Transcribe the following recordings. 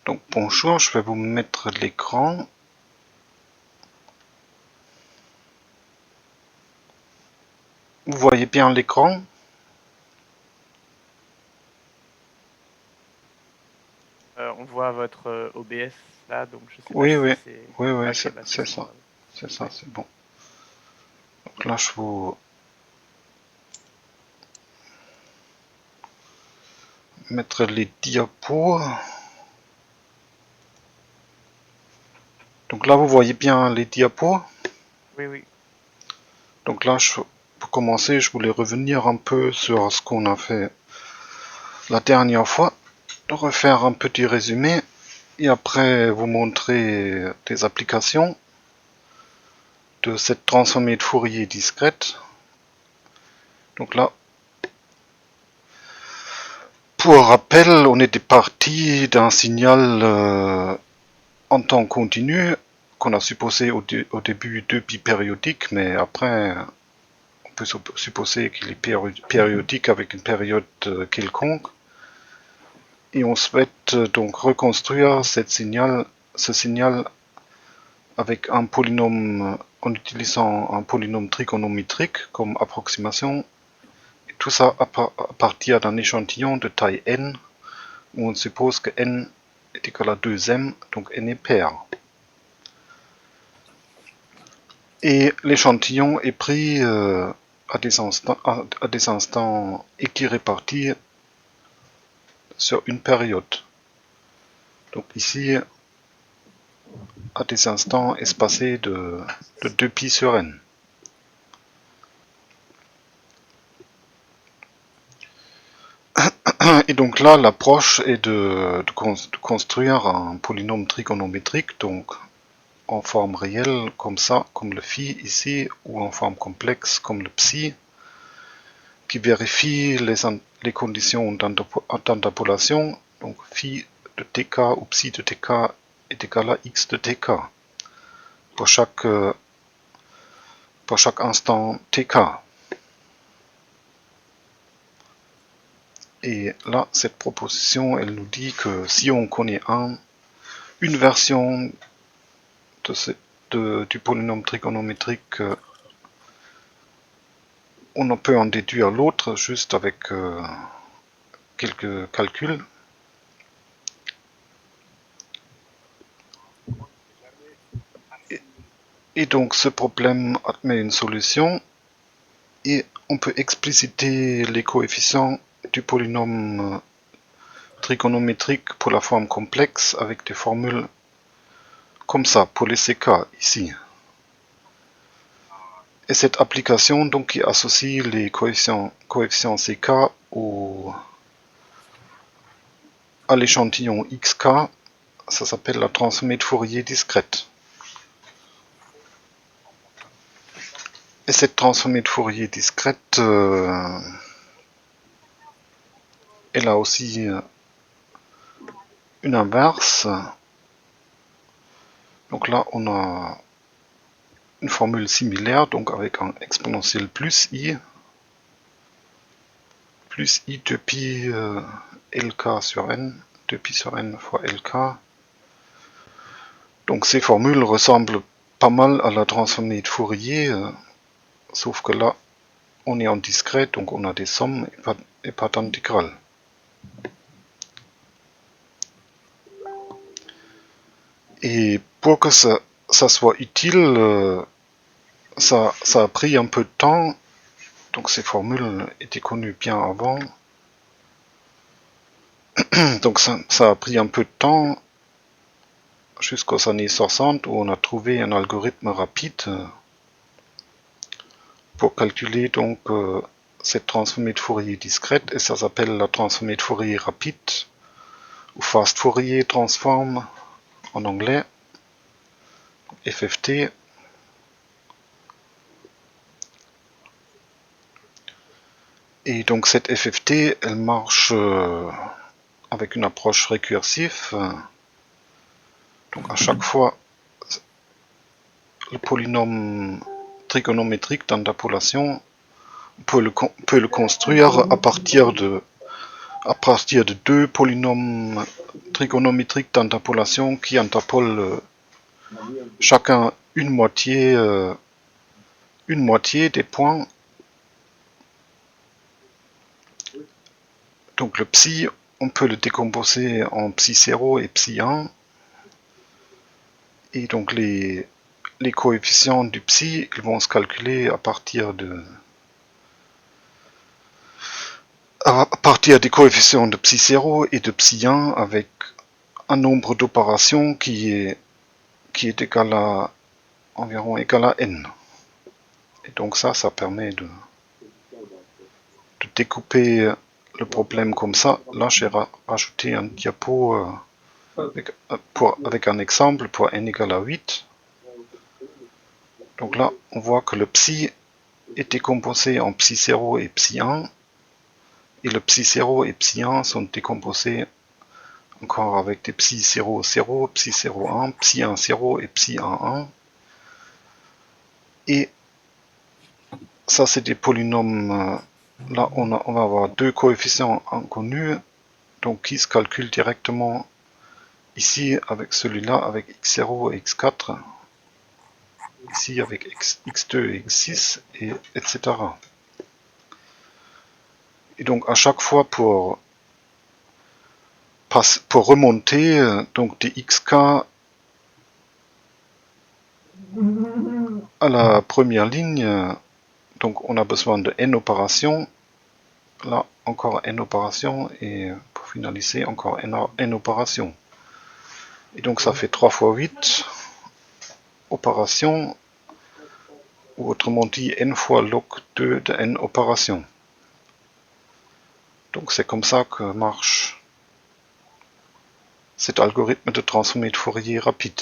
Donc bonjour, je vais vous mettre l'écran. Vous voyez bien l'écran? On voit votre OBS là, donc je sais pas Oui, si oui, c'est... oui, oui, Ok, bah c'est c'est bon ça. alors. C'est ça, Ouais. c'est bon. Donc là, je vous mettre les diapos. Donc là, vous voyez bien les diapos. Oui, oui. Donc là, pour commencer, je voulais revenir un peu sur ce qu'on a fait la dernière fois, de refaire un petit résumé et après vous montrer des applications de cette transformée de Fourier discrète. Donc là, pour rappel, on était parti d'un signal en temps continu qu'on a supposé au début 2 bipériodique, mais après on peut supposer qu'il est périodique avec une période quelconque. Et on souhaite donc reconstruire ce signal avec un polynôme, en utilisant un polynôme trigonométrique comme approximation. Et tout ça à partir d'un échantillon de taille n, où on suppose que n est égal à 2m, donc n est pair. Et l'échantillon est pris à des instants équirépartis sur une période. Donc ici, à des instants espacés de 2 pi sur n. Et donc là, l'approche est de construire un polynôme trigonométrique, donc en forme réelle, comme ça, comme le phi ici, ou en forme complexe, comme le psi, qui vérifie les conditions d'interpolation, donc phi de tk ou psi de tk est égal à x de tk pour chaque instant tk. Et là, cette proposition, elle nous dit que si on connaît une version du polynôme trigonométrique, on peut en déduire l'autre juste avec quelques calculs. Et donc ce problème admet une solution et on peut expliciter les coefficients du polynôme trigonométrique pour la forme complexe avec des formules comme ça pour les CK ici. Et cette application donc qui associe les coefficients CK à l'échantillon XK, ça s'appelle la transformée de Fourier discrète. Et cette transformée de Fourier discrète, elle a aussi une inverse. Donc là, on a une formule similaire, donc avec un exponentiel plus i 2 pi lk sur n, 2 pi sur n fois lk. Donc ces formules ressemblent pas mal à la transformée de Fourier, sauf que là, on est en discret, donc on a des sommes et pas d'intégrales. Et pour que ça soit utile, ça a pris un peu de temps, donc ces formules étaient connues bien avant. Donc ça a pris un peu de temps jusqu'aux années 60 où on a trouvé un algorithme rapide pour calculer donc cette transformée de Fourier discrète, et ça s'appelle la transformée de Fourier rapide ou Fast Fourier Transform en anglais, FFT. Et donc cette FFT, elle marche avec une approche récursive. Donc à chaque fois, le polynôme trigonométrique d'interpolation, on peut le construire à partir de à partir de deux polynômes trigonométriques d'interpolation qui interpolent chacun une moitié des points. Donc le psi, on peut le décomposer en psi 0 et psi 1. Et donc les coefficients du psi, ils vont se calculer à partir des coefficients de psi 0 et de psi 1 avec un nombre d'opérations qui est environ égal à n. Et donc ça permet de découper le problème comme ça. Là, j'ai rajouté un diapo avec un exemple pour n égale à 8. Donc là, on voit que le psi est décomposé en psi 0 et psi 1. Et le psi 0 et psi 1 sont décomposés encore avec des psi 0, 0, psi 0, 1, psi 1, 0 et psi 1, 1. Et ça, c'est des polynômes. Là, on va avoir deux coefficients inconnus, donc qui se calculent directement ici avec celui-là, avec x0 et x4. Ici avec x2 et x6, etc. Et donc à chaque fois pour remonter donc des xk à la première ligne, donc on a besoin de n opérations. Là encore n opérations et pour finaliser encore n opérations. Et donc ça fait 3 fois 8 opérations, ou autrement dit n fois log 2 de n opérations. Donc c'est comme ça que marche cet algorithme de transformé de Fourier rapide.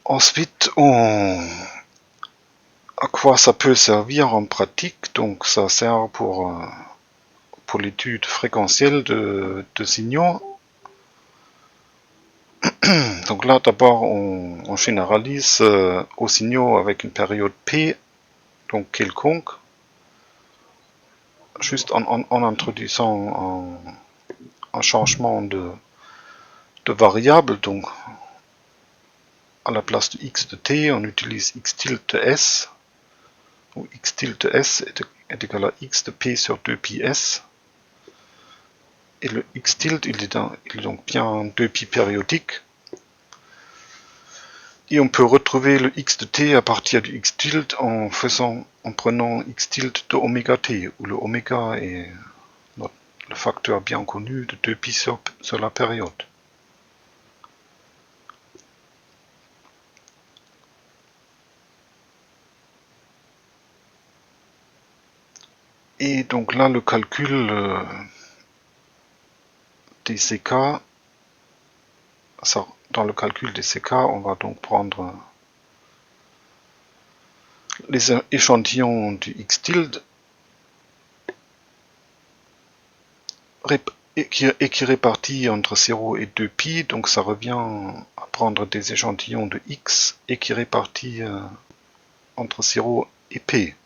Ensuite, à quoi ça peut servir en pratique? Donc ça sert pour l'étude fréquentielle de signaux. Donc là, d'abord, on généralise aux signaux avec une période P, donc quelconque, juste en introduisant un changement de variable. Donc à la place de x de t, on utilise x tilde s, où x tilde s est égal à x de p sur 2pi s. Et le x tilde, il est donc bien 2pi périodique. Et on peut retrouver le x de t à partir du x tilde en prenant x tilde de oméga t, où le oméga est le facteur bien connu de 2pi sur la période. Et donc là, le calcul des CK, dans le calcul des CK, on va donc prendre les échantillons du x tilde et qui répartit entre 0 et 2pi, donc ça revient à prendre des échantillons de x et qui répartit entre 0 et p.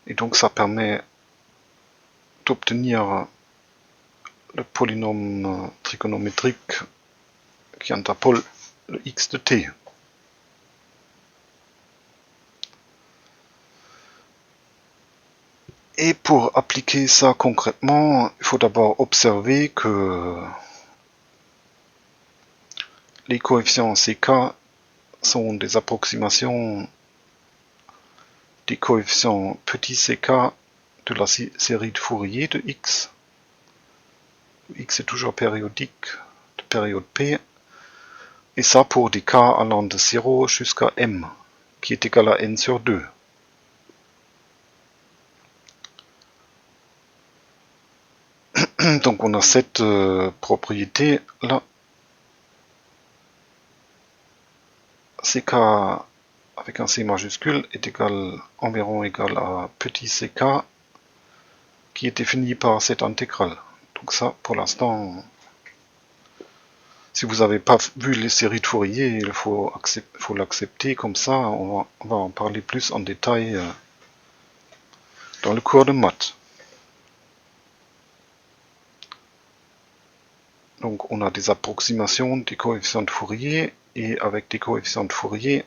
Et donc ça permet d'obtenir le polynôme trigonométrique qui interpole le x de t. Et pour appliquer ça concrètement, il faut d'abord observer que les coefficients CK sont des approximations des coefficients petits ck de la série de Fourier de x. X est toujours périodique de période P. Et ça pour des k allant de 0 jusqu'à m, qui est égal à n sur 2. Donc on a cette propriété là. CK avec un C majuscule est environ égal à petit ck, qui est défini par cette intégrale. Donc ça, pour l'instant, Si vous n'avez pas vu les séries de Fourier, il faut l'accepter comme ça. On va en parler plus en détail dans le cours de maths. Donc on a des approximations des coefficients de Fourier, et avec des coefficients de Fourier,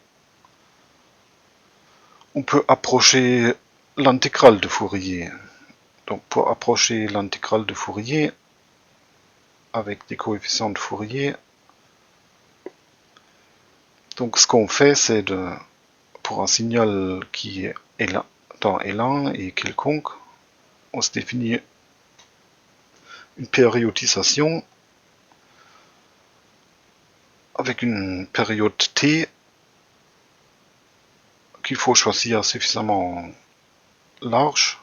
on peut approcher l'intégrale de Fourier. Donc pour approcher l'intégrale de Fourier avec des coefficients de Fourier, donc ce qu'on fait, c'est pour un signal qui est là, dans L1 et quelconque, on se définit une périodisation avec une période t qu'il faut choisir suffisamment large.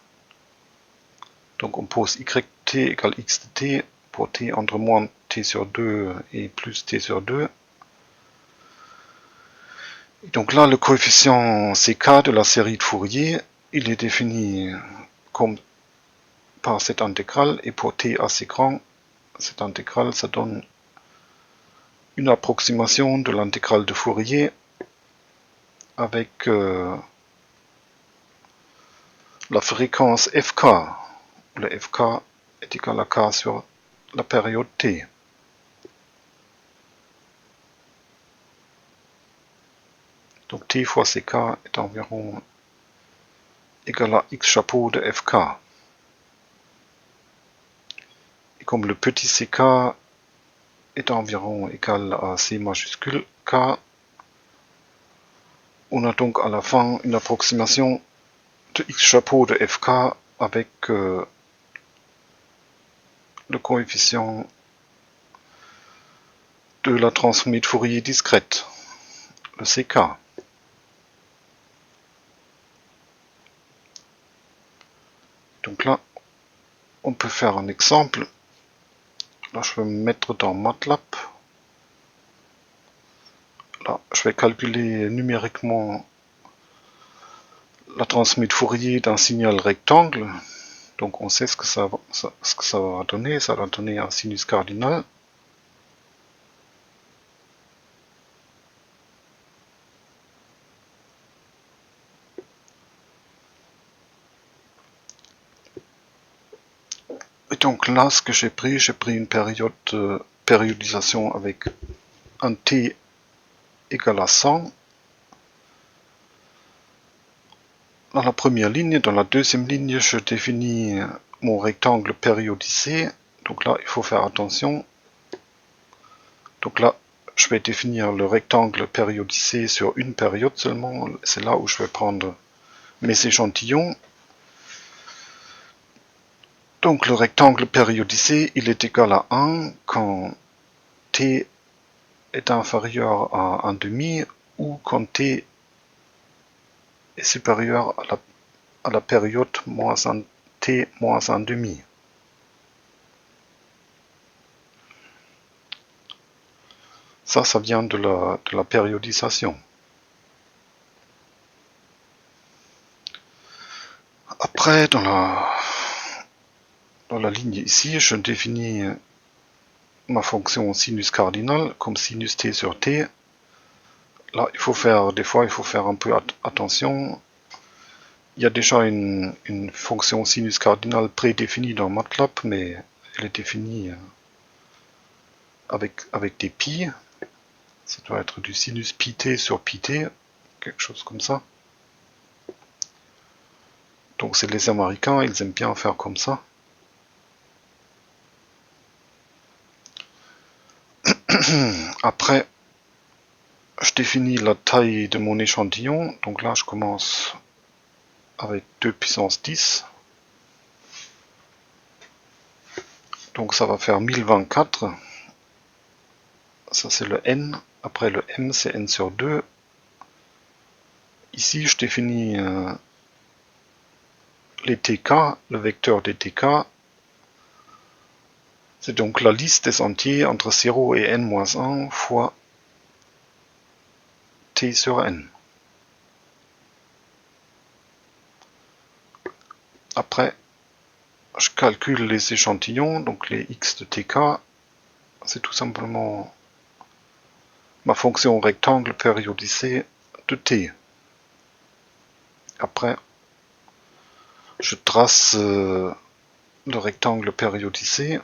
Donc on pose yt égale x de t pour t entre moins t sur 2 et plus t sur 2. Et donc là, le coefficient ck de la série de Fourier, il est défini comme par cette intégrale, et pour t assez grand, cette intégrale, ça donne une approximation de l'intégrale de Fourier avec la fréquence fk. Le fk est égal à k sur la période t. Donc t fois ck est environ égal à x chapeau de fk. Et comme le petit ck est environ égal à c majuscule k, on a donc à la fin une approximation de x chapeau de fk avec le coefficient de la transformée de Fourier discrète, le ck. Donc là, on peut faire un exemple. Là, je vais me mettre dans MATLAB. Là, je vais calculer numériquement la transformée de Fourier d'un signal rectangle. Donc on sait ce que ça va donner. Ça va donner un sinus cardinal. Et donc là, ce que j'ai pris une périodisation avec un t égal à 100. Dans la première ligne, dans la deuxième ligne, je définis mon rectangle périodisé. Donc là, il faut faire attention. Donc là, je vais définir le rectangle périodisé sur une période seulement. C'est là où je vais prendre mes échantillons. Donc le rectangle périodisé, il est égal à 1 quand t est inférieur à 1,5 ou quand t est supérieur à la période t moins 1,5. Ça vient de la périodisation. Après, dans la ligne ici, je définis ma fonction sinus cardinal comme sinus t sur t. Là, des fois, il faut faire un peu attention. Il y a déjà une fonction sinus cardinal prédéfinie dans MATLAB, mais elle est définie avec des pi. Ça doit être du sinus pi t sur pi t, quelque chose comme ça. Donc c'est les Américains, ils aiment bien faire comme ça. Après, je définis la taille de mon échantillon. Donc là, je commence avec 2 puissance 10. Donc ça va faire 1024. Ça c'est le n. Après le m, c'est n sur 2. Ici, je définis les tk, le vecteur des tk. C'est donc la liste des entiers entre 0 et n-1 fois t sur n. Après, je calcule les échantillons, donc les x de tk, c'est tout simplement ma fonction rectangle périodisée de t. Après, je trace le rectangle périodisé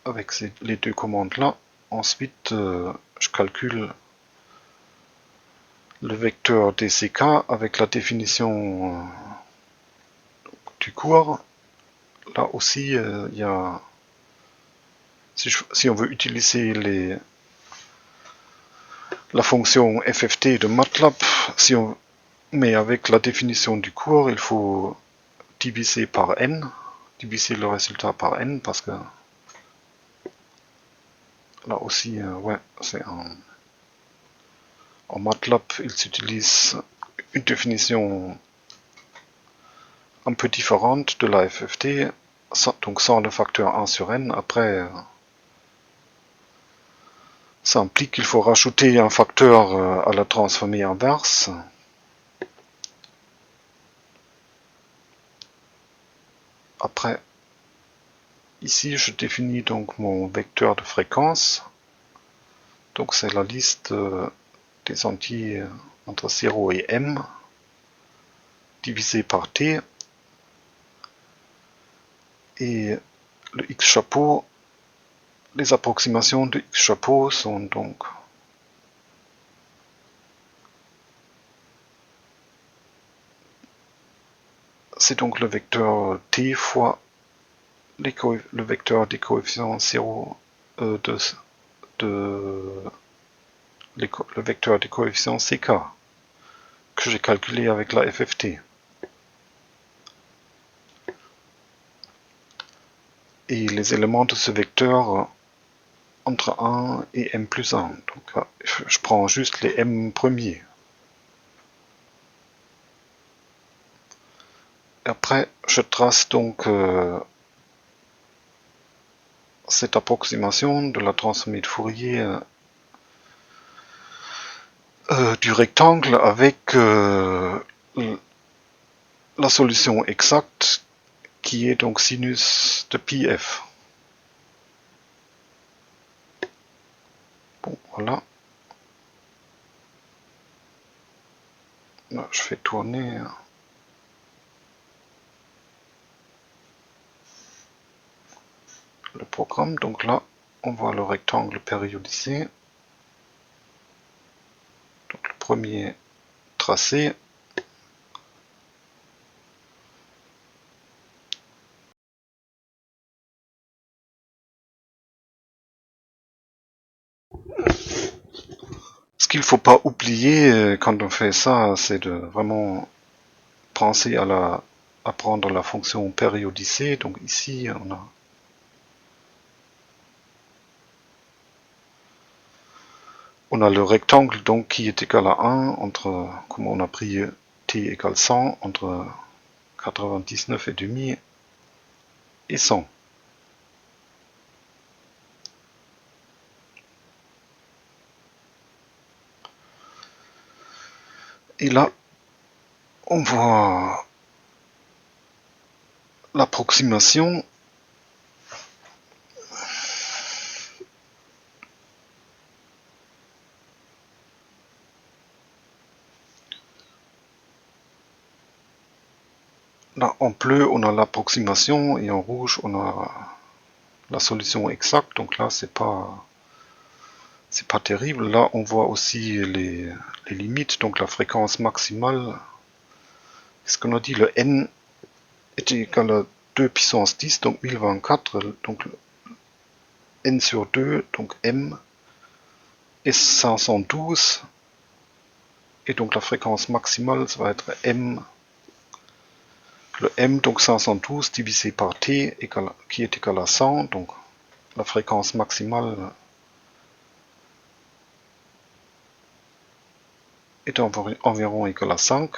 avec les deux commandes là. Ensuite, je calcule le vecteur dck avec la définition du cours. Là aussi, il y a, si on veut utiliser la fonction FFT de MATLAB, mais avec la définition du cours, il faut diviser par n, diviser le résultat par n, parce que là aussi, ouais, c'est en MATLAB, ils utilisent une définition un peu différente de la FFT, donc sans le facteur 1 sur n. Après, ça implique qu'il faut rajouter un facteur à la transformée inverse. Après, ici, je définis donc mon vecteur de fréquence. Donc c'est la liste des entiers entre 0 et m divisé par t. Et le x chapeau, les approximations de x chapeau sont donc c'est donc le vecteur t fois le vecteur des coefficients 0 le vecteur des coefficients ck que j'ai calculé avec la FFT. Et les éléments de ce vecteur entre 1 et m plus 1. Donc je prends juste les m premiers. Après, je trace donc cette approximation de la transformée de Fourier du rectangle avec la solution exacte qui est donc sinus de pi f. Bon, voilà. Là, je fais tourner le programme. Donc là, on voit le rectangle périodisé. Donc le premier tracé. Ce qu'il ne faut pas oublier quand on fait ça, c'est de vraiment penser à prendre la fonction périodisée. Donc ici, on a le rectangle donc qui est égal à 1 entre, comme on a pris t égale 100, entre 99,5 et 100. Et là, on voit l'approximation. Là, en bleu, on a l'approximation et en rouge, on a la solution exacte. Donc là, c'est pas terrible. Là, on voit aussi les limites, donc la fréquence maximale. Ce qu'on a dit, le n est égal à 2 puissance 10, donc 1024, donc n sur 2, donc m est 512, et donc la fréquence maximale, ça va être m, le m, donc 512 divisé par t, qui est égal à 100, donc la fréquence maximale est environ égal à 5.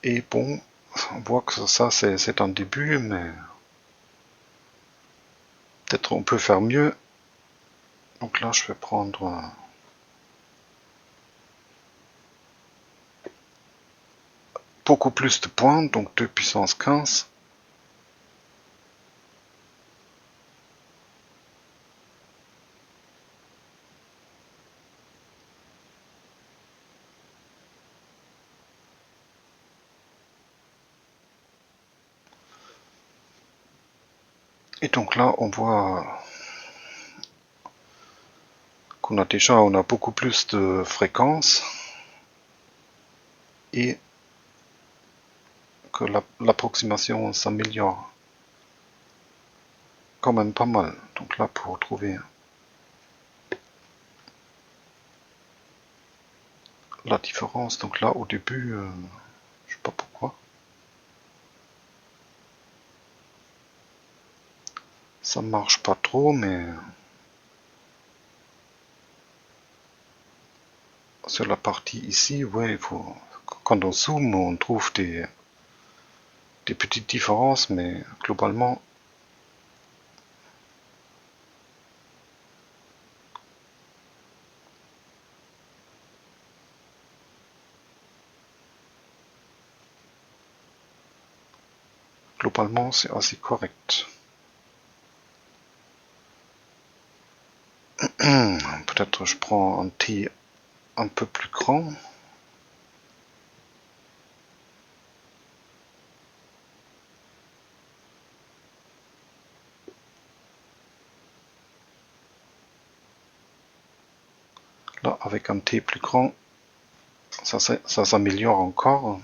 Et bon, on voit que ça c'est un début, mais peut-être on peut faire mieux. Donc là je vais prendre beaucoup plus de points, donc 2 puissance 15. Et donc là, on voit qu'on a beaucoup plus de fréquences et que l'approximation s'améliore quand même pas mal. Donc là, pour trouver la différence, donc là au début, je sais pas pourquoi, ça marche pas trop, mais sur la partie ici, ouais, il faut, quand on zoome, on trouve des petites différences, mais globalement, c'est assez correct. Peut-être je prends un T un peu plus grand. Là, avec un T plus grand, ça s'améliore encore.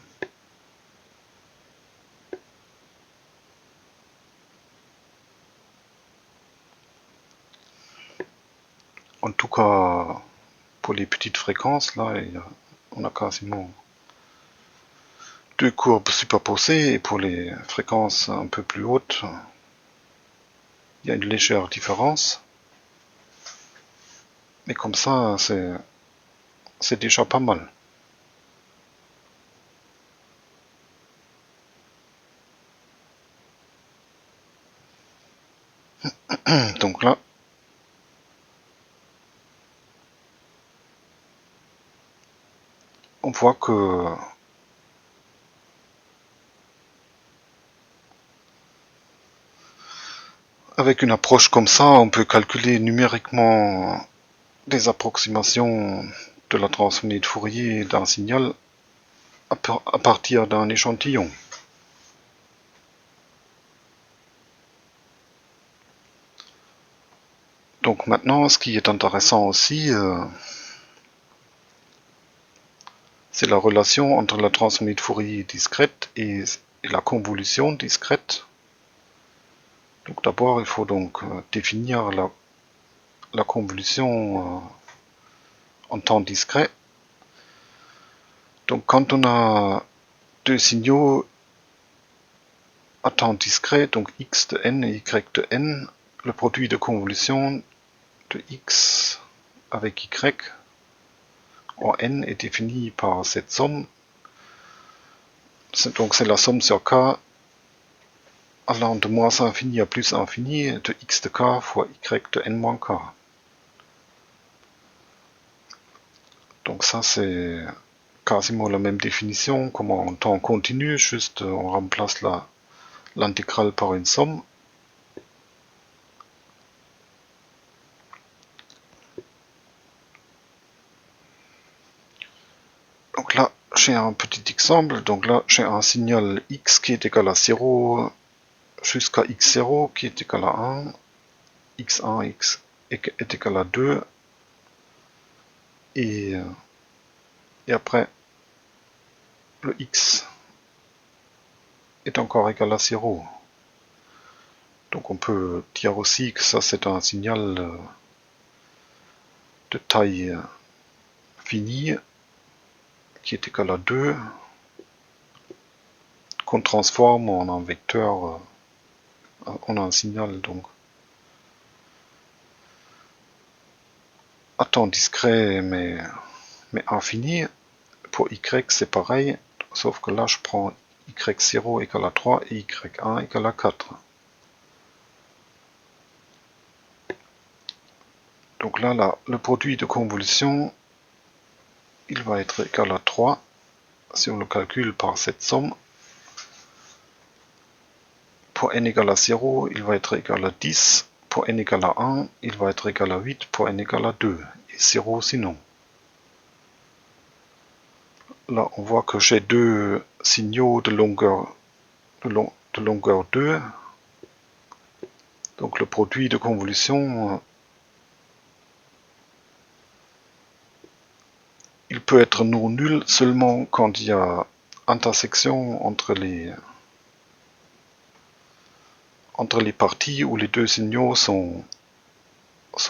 En tout cas, pour les petites fréquences, là, on a quasiment deux courbes superposées, et pour les fréquences un peu plus hautes, il y a une légère différence. Mais comme ça, c'est déjà pas mal. Donc là, on voit que avec une approche comme ça, on peut calculer numériquement des approximations de la transformée de Fourier d'un signal à partir d'un échantillon. Donc maintenant, ce qui est intéressant aussi, c'est la relation entre la transformée de Fourier discrète et la convolution discrète. Donc d'abord, il faut donc définir la convolution en temps discret. Donc quand on a deux signaux à temps discret, donc x de n et y de n, le produit de convolution de x avec y en n est défini par cette somme. Donc c'est la somme sur k allant de moins infini à plus infini de x de k fois y de n moins k. Donc ça c'est quasiment la même définition comme en temps continu, juste on remplace l'intégrale par une somme. Donc là j'ai un petit exemple, donc là j'ai un signal x qui est égal à 0 jusqu'à x0 qui est égal à 1, x1 est égal à 2, et après le x est encore égal à 0. Donc on peut dire aussi que ça c'est un signal de taille finie qui est égal à 2, qu'on transforme en un vecteur, en un signal donc à temps discret mais infini. Pour y c'est pareil, sauf que là je prends y0 égale à 3 et y1 égale à 4. Donc là, le produit de convolution, il va être égal à 3 si on le calcule par cette somme. Pour n égale à 0, il va être égal à 10. Pour n égale à 1, il va être égal à 8. Pour n égale à 2. Et 0 sinon. Là, on voit que j'ai deux signaux de longueur 2 Donc le produit de convolution, il peut être non nul seulement quand il y a intersection entre les parties où les deux signaux sont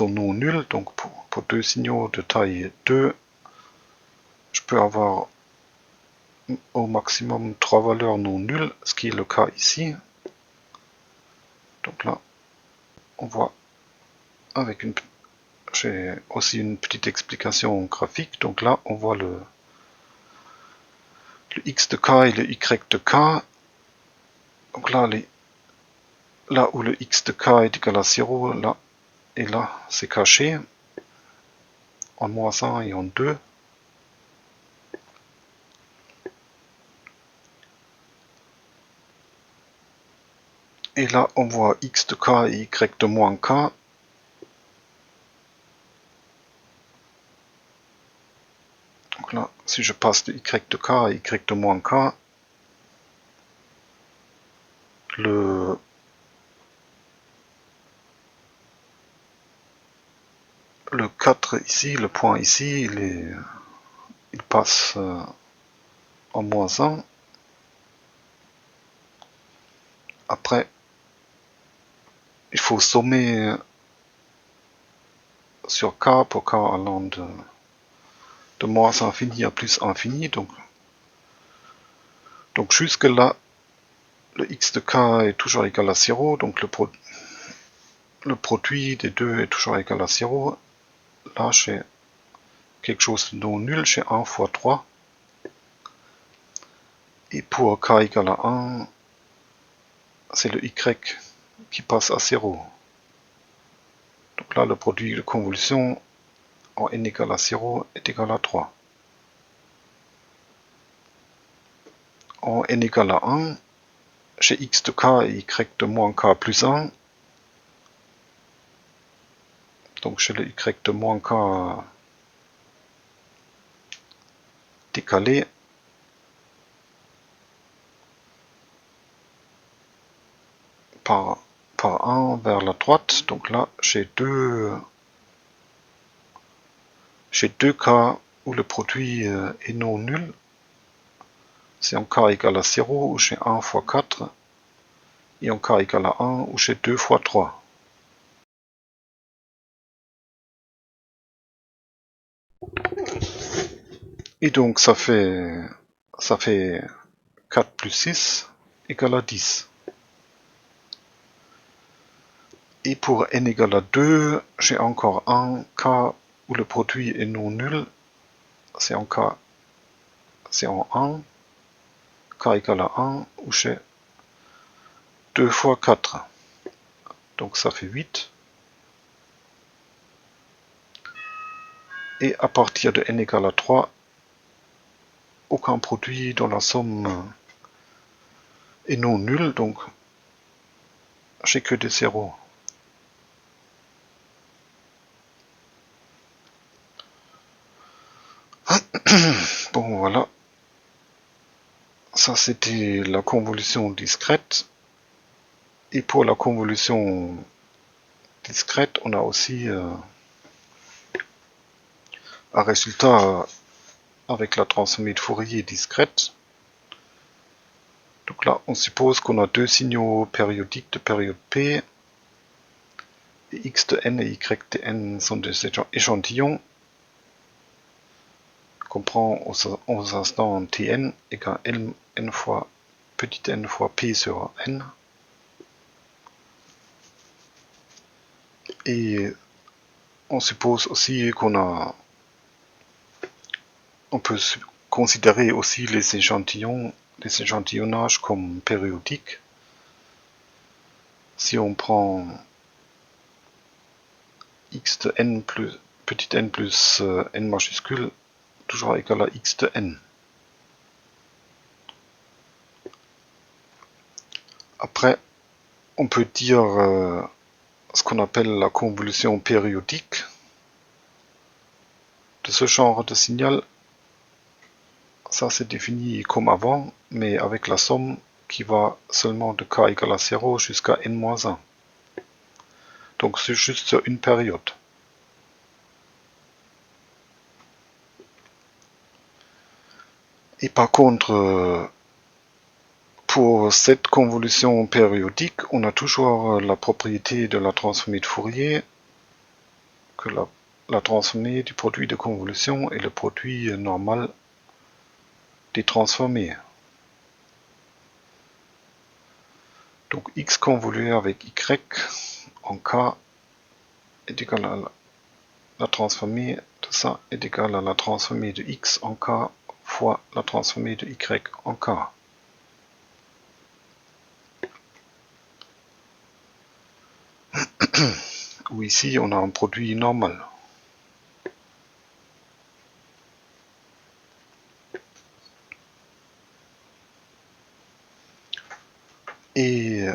non nuls. Donc pour deux signaux de taille 2, je peux avoir au maximum 3 valeurs non nulles, ce qui est le cas ici. Donc là, on voit avec j'ai aussi une petite explication graphique. Donc là, on voit le x de k et le y de k. Donc là, là où le x de k est égal à 0, là et là, c'est caché en -1 et en 2. Et là, on voit x de k et y de moins k. Donc là, si je passe de y de k à y de moins k, le le 4 ici, le point ici, il passe en -1. Après, il faut sommer sur k pour k allant de moins infini à plus infini. Donc jusque là, le x de k est toujours égal à 0. Donc le produit des deux est toujours égal à 0. Là, j'ai quelque chose de non nul, j'ai 1 fois 3. Et pour k égale à 1, c'est le y qui passe à 0. Donc là, le produit de convolution en n égale à 0 est égal à 3. En n égale à 1, j'ai x de k et y de moins k plus 1. Donc j'ai le y de moins k décalé. Par 1 vers la droite. Donc là, j'ai deux cas où le produit est non nul. C'est en k égale à 0 où j'ai 1 fois 4 et en k égale à 1 où j'ai 2 fois 3. Et donc ça fait 4 plus 6 égale à 10. Et pour n égale à 2, j'ai encore un cas où le produit est non nul. C'est en 1, k égale à 1, où j'ai 2 fois 4. Donc ça fait 8. Et à partir de n égale à 3, aucun produit dans la somme est non nul, donc j'ai que des zéros. Bon voilà, ça c'était la convolution discrète. Et pour la convolution discrète, on a aussi un résultat avec la transformée de Fourier discrète. Donc là, on suppose qu'on a deux signaux périodiques de période P. Et x de n et y de n sont des échantillons qu'on prend aux instants tn égale n fois petit n fois p sur n. Et on suppose aussi on peut considérer aussi les échantillonnages comme périodiques. Si on prend x de n plus petit n plus n majuscule toujours égal à x de n. Après, on peut dire ce qu'on appelle la convolution périodique de ce genre de signal. Ça c'est défini comme avant, mais avec la somme qui va seulement de k égale à 0 jusqu'à n-1. Donc c'est juste sur une période. Et par contre, pour cette convolution périodique, on a toujours la propriété de la transformée de Fourier, que la transformée du produit de convolution est le produit normal des transformées. Donc x convolué avec y en k est égal à la transformée de ça est égal à la transformée de x en k fois la transformée de y en k. Où ici on a un produit normal. Et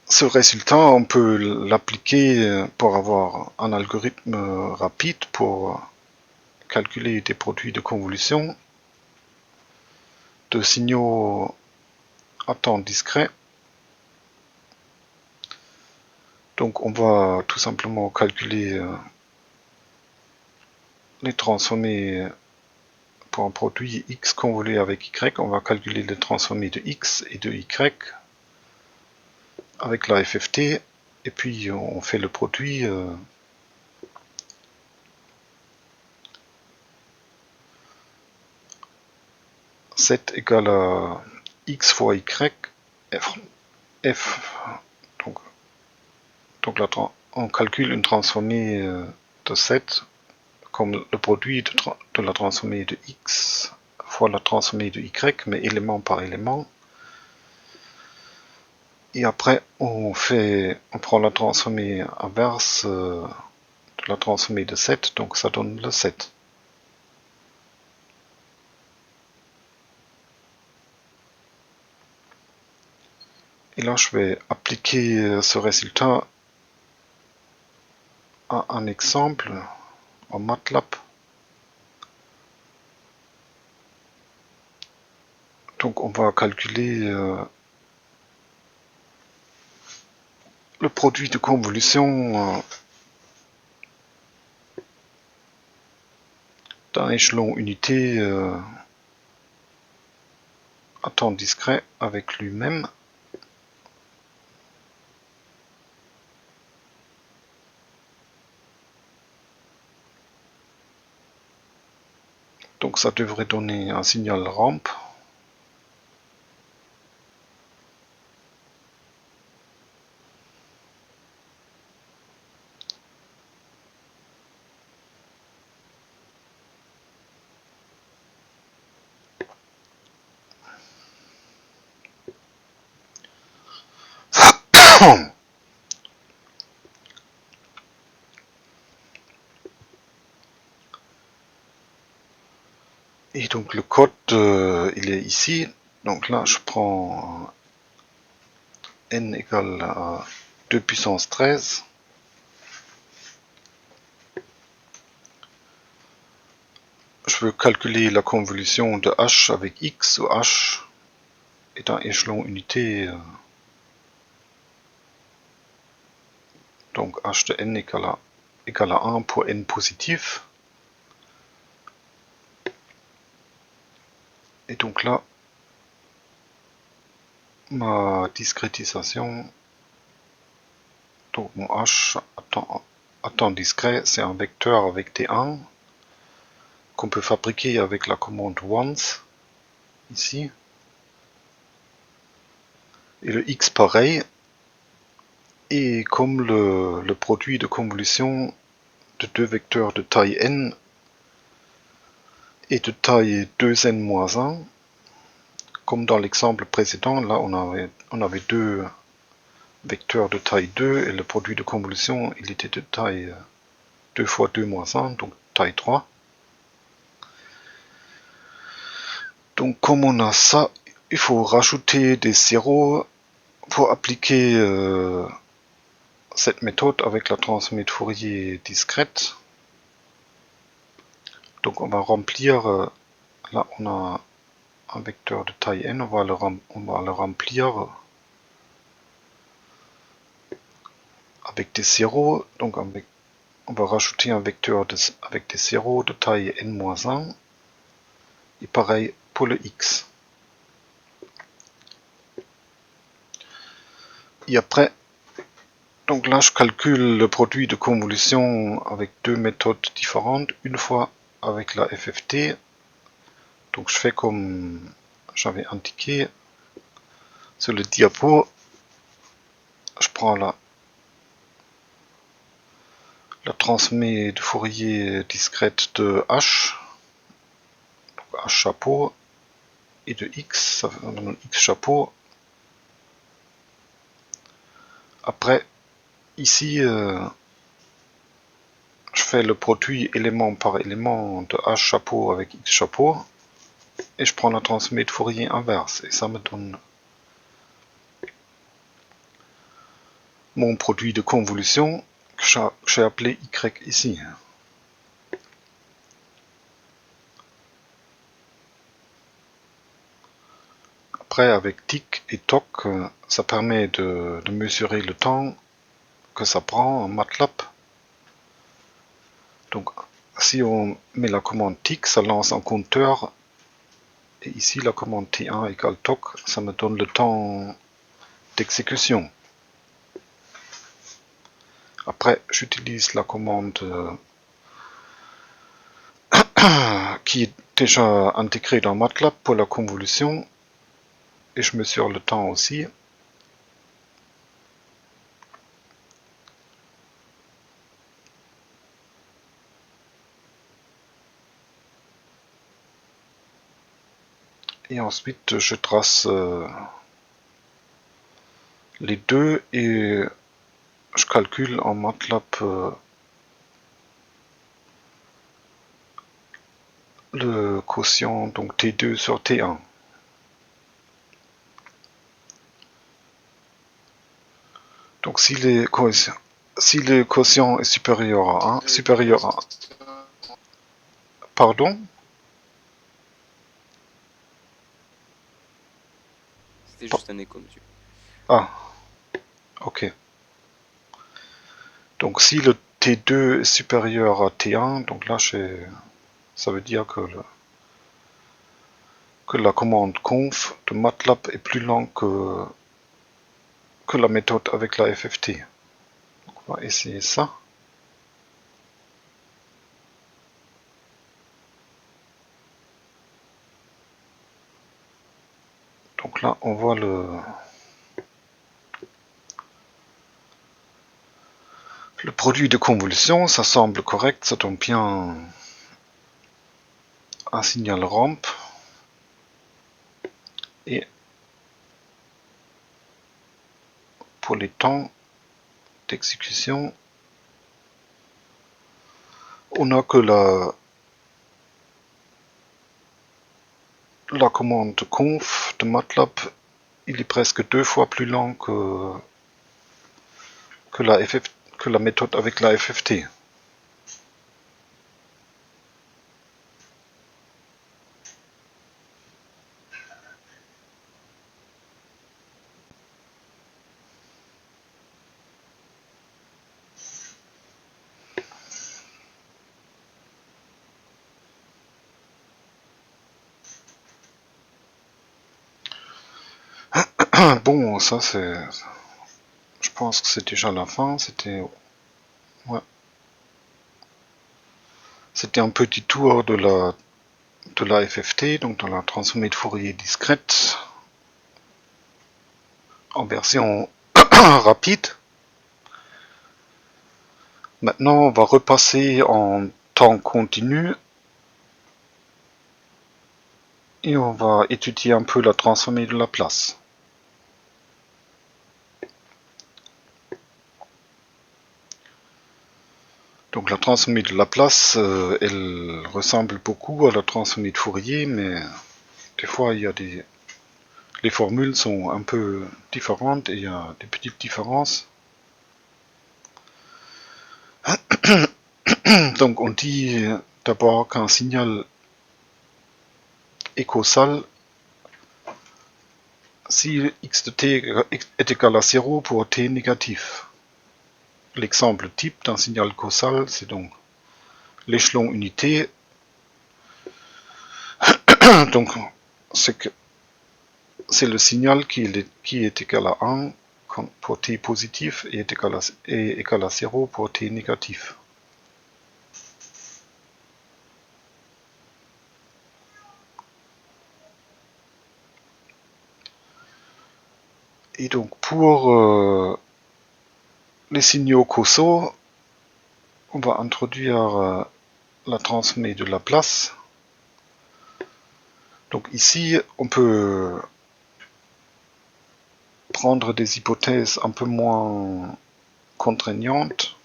ce résultat, on peut l'appliquer pour avoir un algorithme rapide pour calculer des produits de convolution de signaux à temps discret. Donc on va tout simplement calculer les transformées pour un produit x convolué avec y. On va calculer les transformées de x et de y avec la FFT, et puis on fait le produit z égale à x fois y, f, donc là, on calcule une transformée de z comme le produit de la transformée de x fois la transformée de y, mais élément par élément. Et après, on prend la transformée inverse de la transformée de 7, donc ça donne le 7. Et là, je vais appliquer ce résultat à un exemple en MATLAB. Donc, on va calculer le produit de convolution d'un échelon unité à temps discret avec lui-même. Donc ça devrait donner un signal rampe. Et donc le code, il est ici. Donc là, je prends n égale à 2 puissance 13. Je veux calculer la convolution de h avec x, où h est un échelon unité. Donc h de n égale à 1 pour n positif. Et donc là, ma discrétisation, donc mon h à temps discret, c'est un vecteur avec des 1 qu'on peut fabriquer avec la commande once, ici. Et le x pareil. Et comme le produit de convolution de deux vecteurs de taille n est de taille 2n-1, comme dans l'exemple précédent, là on avait deux vecteurs de taille 2 et le produit de convolution il était de taille 2 fois 2-1, donc taille 3. Donc comme on a ça, il faut rajouter des zéros pour appliquer cette méthode avec la transformée de Fourier discrète. Donc on va remplir, là on a un vecteur de taille n, on va le remplir avec des zéros, donc on va rajouter un vecteur avec des zéros de taille n-1, et pareil pour le x. Et après, donc là je calcule le produit de convolution avec deux méthodes différentes, une fois avec la FFT, donc je fais comme j'avais indiqué sur le diapo, je prends la transmet de Fourier discrète de H, donc H chapeau, et de X, ça donne X chapeau. Après, ici, je fais le produit élément par élément de H chapeau avec X chapeau, et je prends la transmet de Fourier inverse, et ça me donne mon produit de convolution que j'ai appelé Y ici. Après, avec tic et toc, ça permet de mesurer le temps que ça prend en MATLAB. Donc, si on met la commande tic, ça lance un compteur. Et ici, la commande T1 égale toc, ça me donne le temps d'exécution. Après, j'utilise la commande qui est déjà intégrée dans MATLAB pour la convolution. Et je mesure le temps aussi. Et ensuite, je trace les deux et je calcule en MATLAB le quotient, donc T2 sur T1. Donc si le quotient est supérieur à 1, supérieur à... Pardon? C'était juste un écho, monsieur. Ah, ok. Donc si le T2 est supérieur à T1, donc là ça veut dire que la commande conf de MATLAB est plus lente que la méthode avec la FFT. Donc on va essayer ça. Donc là on voit le produit de convolution, ça semble correct, ça donne bien un signal ramp. Et pour les temps d'exécution, on a que la commande conf de MATLAB, il est presque 2 fois plus lent que la méthode avec la FFT. Bon, ça c'est... Je pense que c'est déjà la fin, c'était... Ouais. C'était un petit tour de la FFT, donc dans la transformée de Fourier discrète, en version rapide. Maintenant, on va repasser en temps continu et on va étudier un peu la transformée de Laplace. Donc la transformée de Laplace, elle ressemble beaucoup à la transformée de Fourier, mais des fois il y a les formules sont un peu différentes et il y a des petites différences. Donc on dit d'abord qu'un signal est causal si x de t est égal à 0 pour t négatif. L'exemple type d'un signal causal, c'est donc l'échelon unité. Donc, c'est le signal qui est égal à 1 pour t positif et est égal à 0 pour t négatif. Et donc pour les signaux causaux, on va introduire la transmet de Laplace. Donc ici, on peut prendre des hypothèses un peu moins contraignantes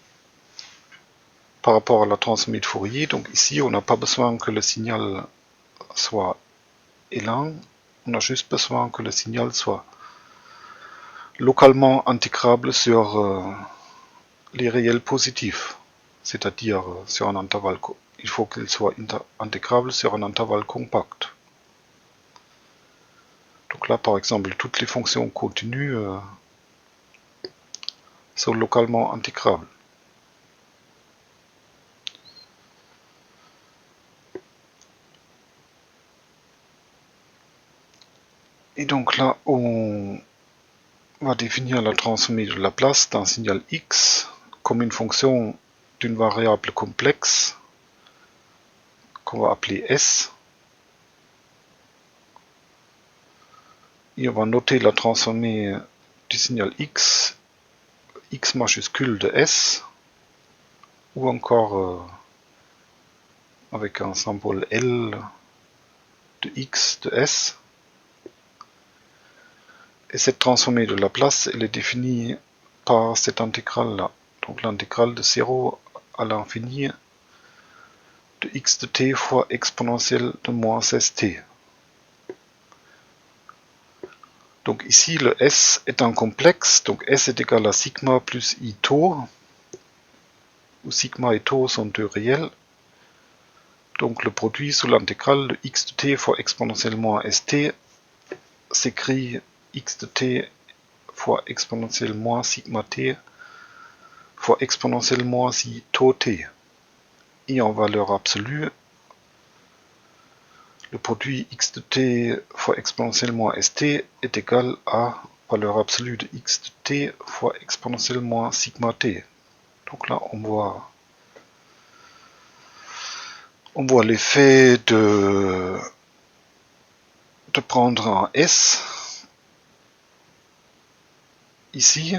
par rapport à la transmet de Fourier. Donc ici, on n'a pas besoin que le signal soit élan, on a juste besoin que le signal soit localement intégrable sur les réels positifs, c'est-à-dire sur un intervalle. Il faut qu'il soit intégrable sur un intervalle compact. Donc là, par exemple, toutes les fonctions continues sont localement intégrables. Et donc là, on va définir la transmet de Laplace d'un signal x comme une fonction d'une variable complexe qu'on va appeler S. Et on va noter la transformée du signal x majuscule de S, ou encore avec un symbole L de x de S. Et cette transformée de Laplace, elle est définie par cette intégrale-là. Donc l'intégrale de 0 à l'infini de x de t fois exponentielle de moins 16t. Donc ici, le S est un complexe, donc S est égal à sigma plus I tau, où sigma et tau sont deux réels. Donc le produit sous l'intégrale de x de t fois exponentielle moins st s'écrit x de t fois exponentielle moins sigma t fois exponentielle moins I tau t. Et en valeur absolue, le produit x de t fois exponentielle moins st est égal à valeur absolue de x de t fois exponentielle moins sigma t. Donc là, on voit l'effet de prendre un S ici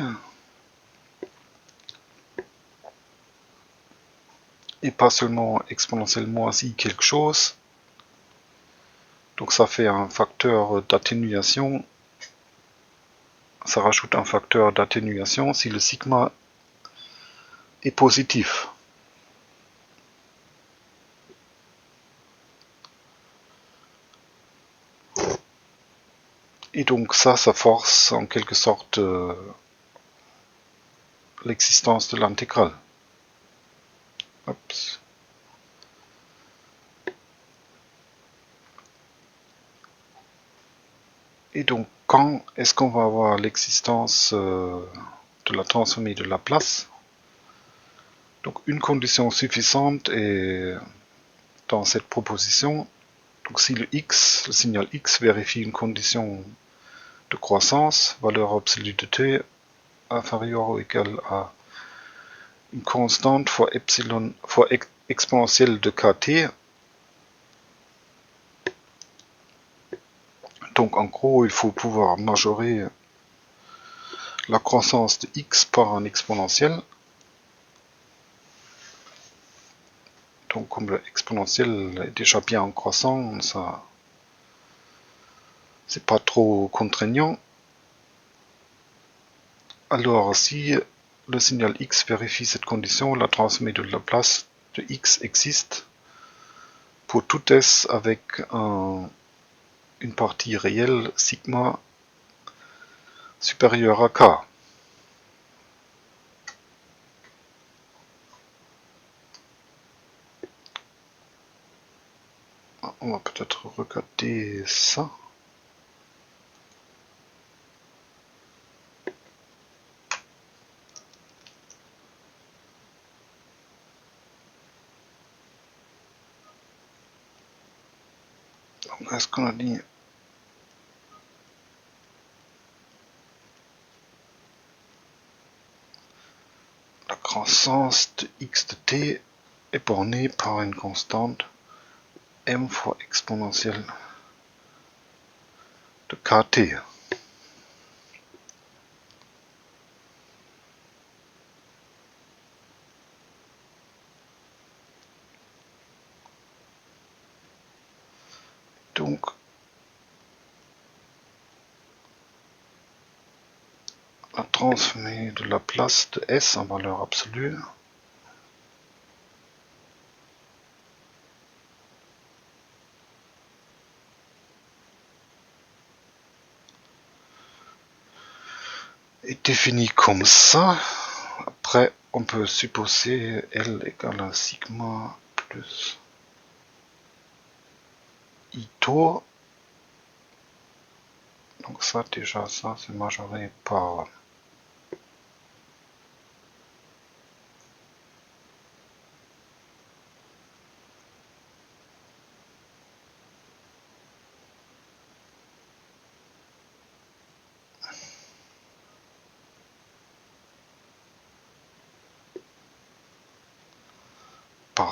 et pas seulement exponentiellement I quelque chose. Donc ça fait un facteur d'atténuation. Ça rajoute un facteur d'atténuation si le sigma est positif. Et donc ça force en quelque sorte l'existence de l'intégrale. Et donc quand est-ce qu'on va avoir l'existence de la transformée de Laplace? Donc une condition suffisante est dans cette proposition. Donc si le signal x vérifie une condition de croissance, valeur absolue de t inférieure ou égale à une constante fois epsilon fois exponentielle de kt. Donc en gros, il faut pouvoir majorer la croissance de x par un exponentiel. Donc comme l'exponentiel est déjà bien en croissant, ça c'est pas trop contraignant. Alors si le signal x vérifie cette condition, la transmet de Laplace de x existe pour tout s avec une partie réelle sigma supérieure à k. On va peut-être regarder ça. Donc est-ce qu'on a dit la croissance de x de t est bornée par une constante m fois exponentielle de kt. Donc la transformée de Laplace de S en valeur absolue est définie comme ça. Après, on peut supposer L égale à sigma plus I tau. Donc ça, déjà, ça, c'est majoré par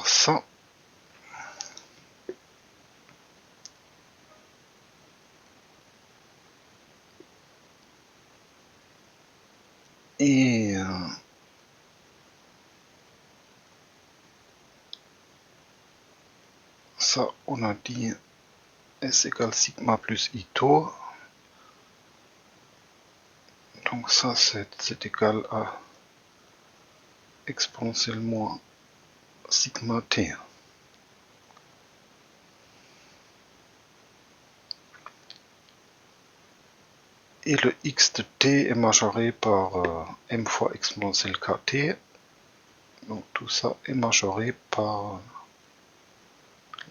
ça. Et ça, on a dit S égale sigma plus I tau. Donc ça, c'est égal à exponentiellement sigma t. Et le x de t est majoré par m fois exponentielle kt. Donc tout ça est majoré par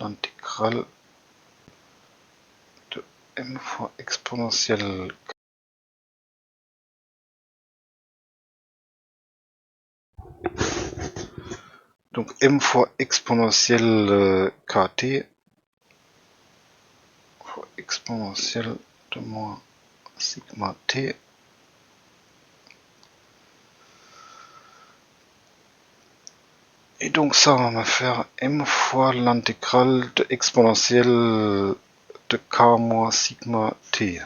l'intégrale de m fois exponentielle. Donc m fois exponentielle kt fois exponentielle de moins sigma t. Et donc ça, on va faire m fois l'intégrale de exponentielle de k moins sigma t.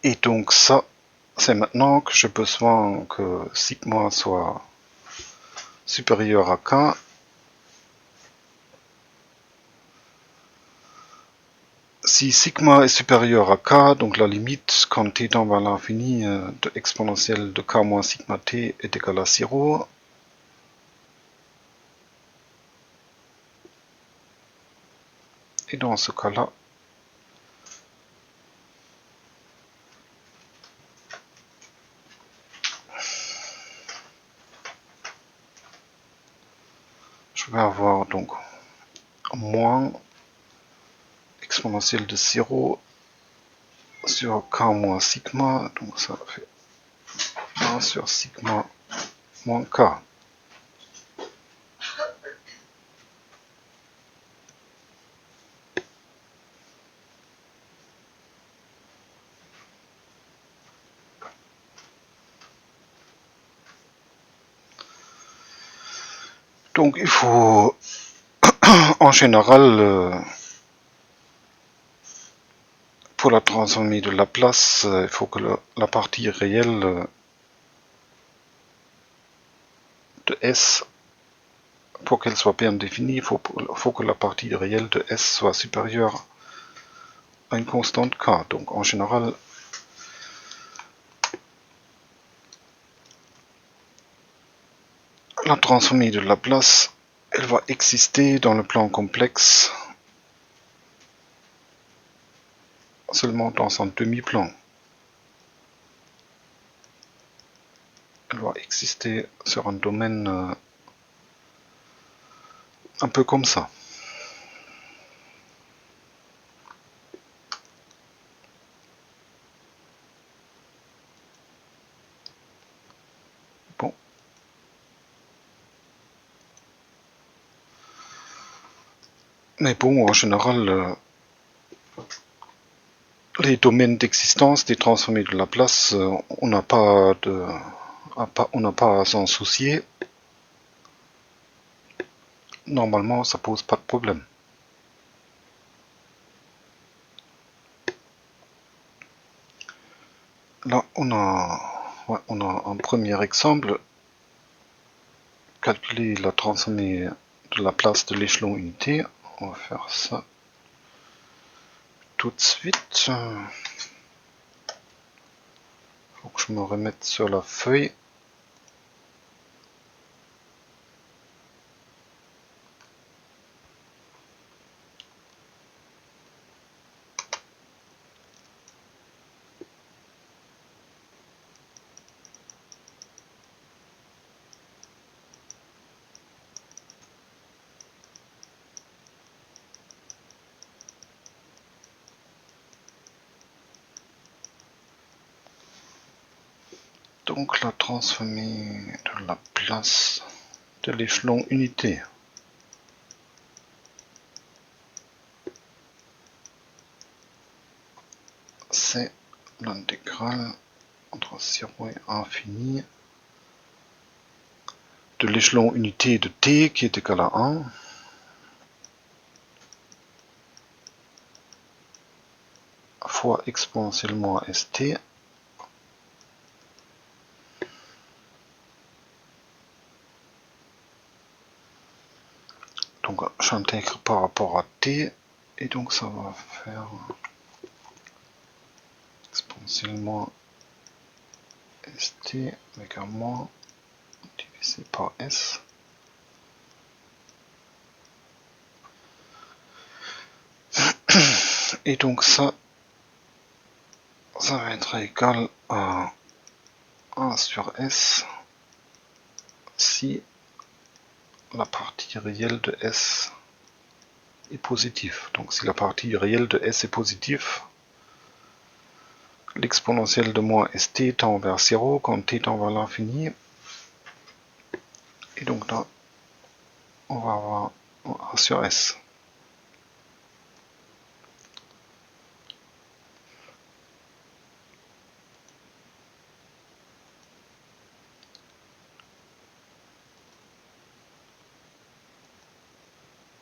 Et donc ça, c'est maintenant que j'ai besoin que sigma soit supérieur à k. Si sigma est supérieur à k, donc la limite quand t tend vers l'infini de exponentielle de k moins sigma t est égale à 0. Et dans ce cas-là, je vais avoir donc moins exponentielle de 0 sur k moins sigma, donc ça fait 1 sur sigma moins k. Donc il faut en général pour la transformée de Laplace, il faut que la partie réelle de S, pour qu'elle soit bien définie, il faut que la partie réelle de S soit supérieure à une constante K. Donc en général, la transformée de Laplace, elle va exister dans le plan complexe seulement dans un demi-plan. Elle va exister sur un domaine un peu comme ça. Bon. Mais bon, en général, les domaines d'existence des transformés de Laplace, on n'a pas à s'en soucier. Normalement, ça pose pas de problème. Là, on a un premier exemple. Calculer la transformée de Laplace de l'échelon unité. On va faire ça tout de suite. Faut que je me remette sur la feuille. Donc la transformée de Laplace de l'échelon unité. C'est l'intégrale entre 0 et infini de l'échelon unité de t qui est égal à 1 fois exponentiellement st donc j'intègre par rapport à t et donc ça va faire exponentiellement st avec un moins divisé par s. Et donc ça va être égal à 1 sur s si la partie réelle de s est positive. Donc si la partie réelle de s est positive, l'exponentielle de moins st tend vers 0 quand t tend vers l'infini. Et donc là, on va avoir 1 sur s.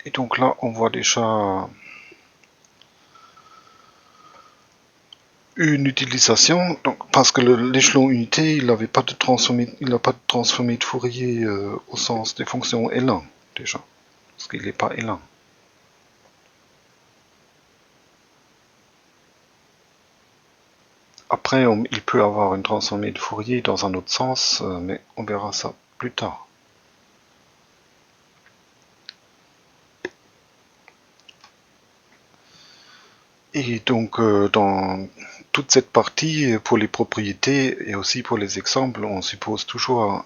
Et donc là, on voit déjà une utilisation, donc, parce que l'échelon unité, il n'a pas de transformé de Fourier au sens des fonctions L1 déjà, parce qu'il n'est pas L1. Après, il peut avoir une transformée de Fourier dans un autre sens, mais on verra ça plus tard. Et donc, dans toute cette partie, pour les propriétés et aussi pour les exemples, on suppose toujours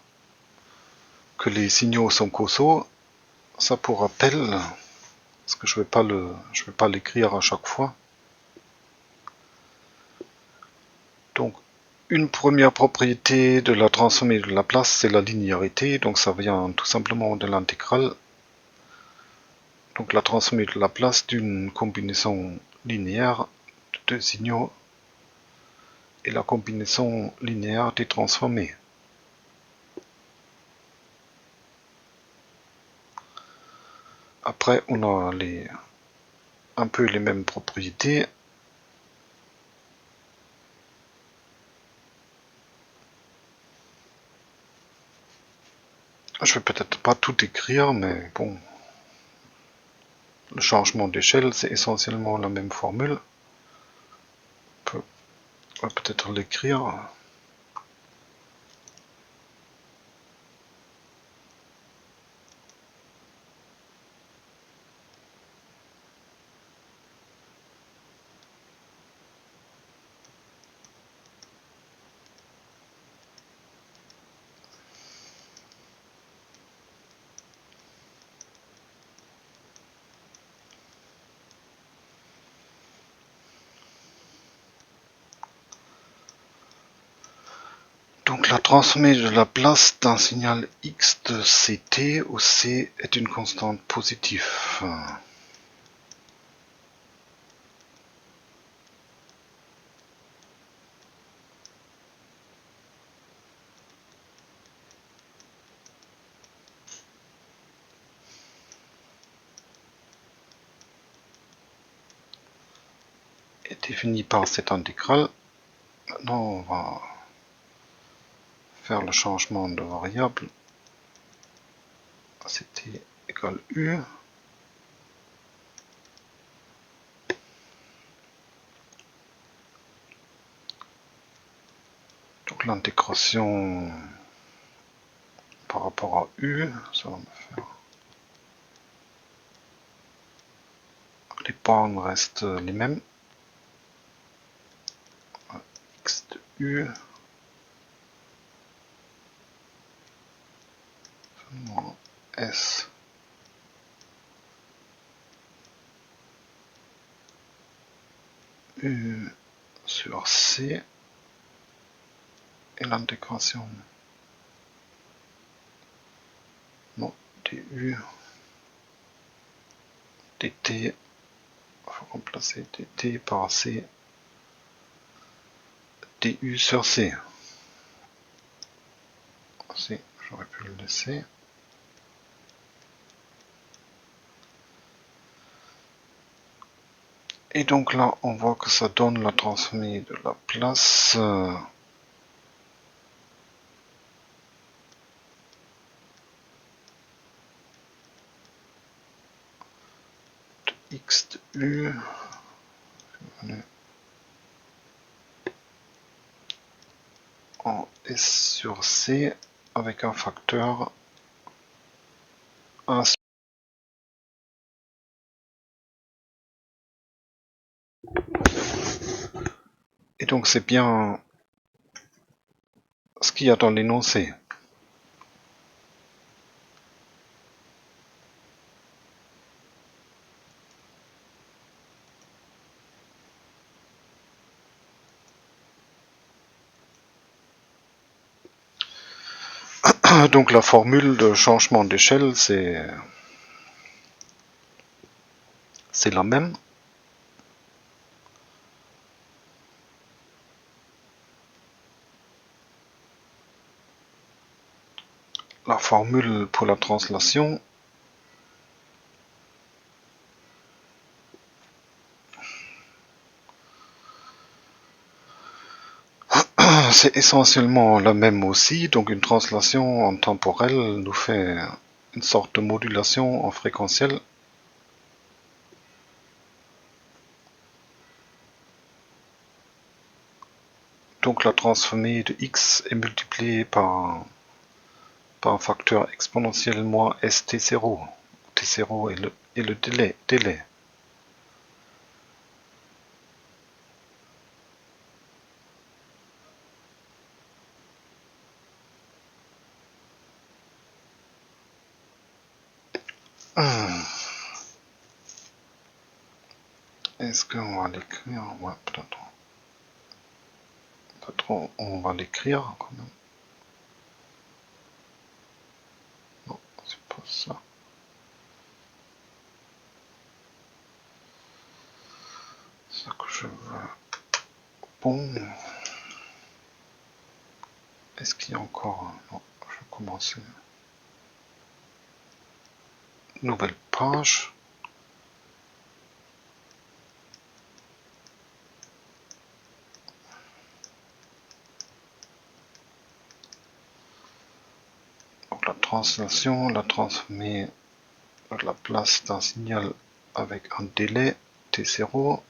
que les signaux sont causaux. Ça pour rappel, parce que je vais pas l'écrire à chaque fois. Donc, une première propriété de la transformée de Laplace, c'est la linéarité. Donc, ça vient tout simplement de l'intégrale. Donc, la transformée de Laplace d'une combinaison linéaire de deux signaux et la combinaison linéaire des transformés. Après, on a un peu les mêmes propriétés. Je vais peut-être pas tout écrire, mais bon. Le changement d'échelle, c'est essentiellement la même formule. On va peut-être l'écrire. Donc la transformée de la place d'un signal x de ct où c est une constante positive. Est définie par cette intégrale. Maintenant on va faire le changement de variable. Ct égale u. Donc l'intégration par rapport à u, ça va me faire. Les bornes restent les mêmes. X de u. S U sur C et l'intégration non, du dt, il faut remplacer dt par C du sur C. C, j'aurais pu le laisser. Et donc là, on voit que ça donne la transformée de la place de x de u en S sur C avec un facteur 1 sur. Et donc c'est bien ce qu'il y a dans l'énoncé. Donc la formule de changement d'échelle, c'est la même. La formule pour la translation, c'est essentiellement la même aussi. Donc une translation en temporel nous fait une sorte de modulation en fréquentiel. Donc la transformée de x est multipliée par un facteur exponentiel moins st0. T0 est le délai. Est-ce qu'on va l'écrire? Ouais, peut-être. Peut-être on va l'écrire quand même. Non, c'est pas ça. C'est ça que je veux. Bon. Est-ce qu'il y a encore... Non, je vais commencer. Nouvelle page. Donc la translation, la transformée de la place d'un signal avec un délai T0.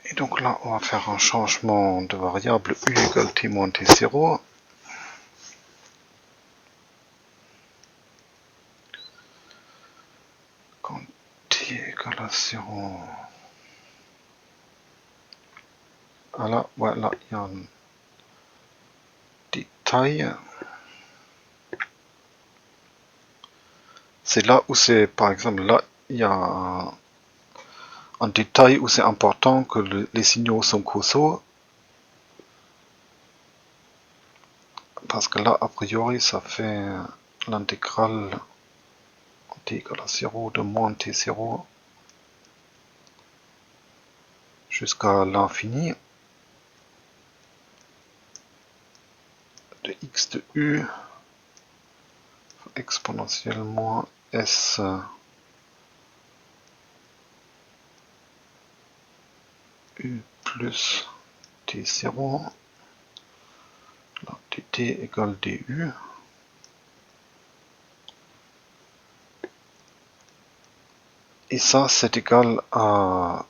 Et donc là, on va faire un changement de variable u égale t moins t0. égale à 0. Ah là, voilà, il y a un détail. C'est là où c'est, par exemple, là, il y a un détail où c'est important que les signaux sont causaux. Parce que là, a priori, ça fait l'intégrale t égale à 0 de moins t0 jusqu'à l'infini de x de u exponentielle moins s u plus t0, là, dt égale du. Et ça, c'est égal à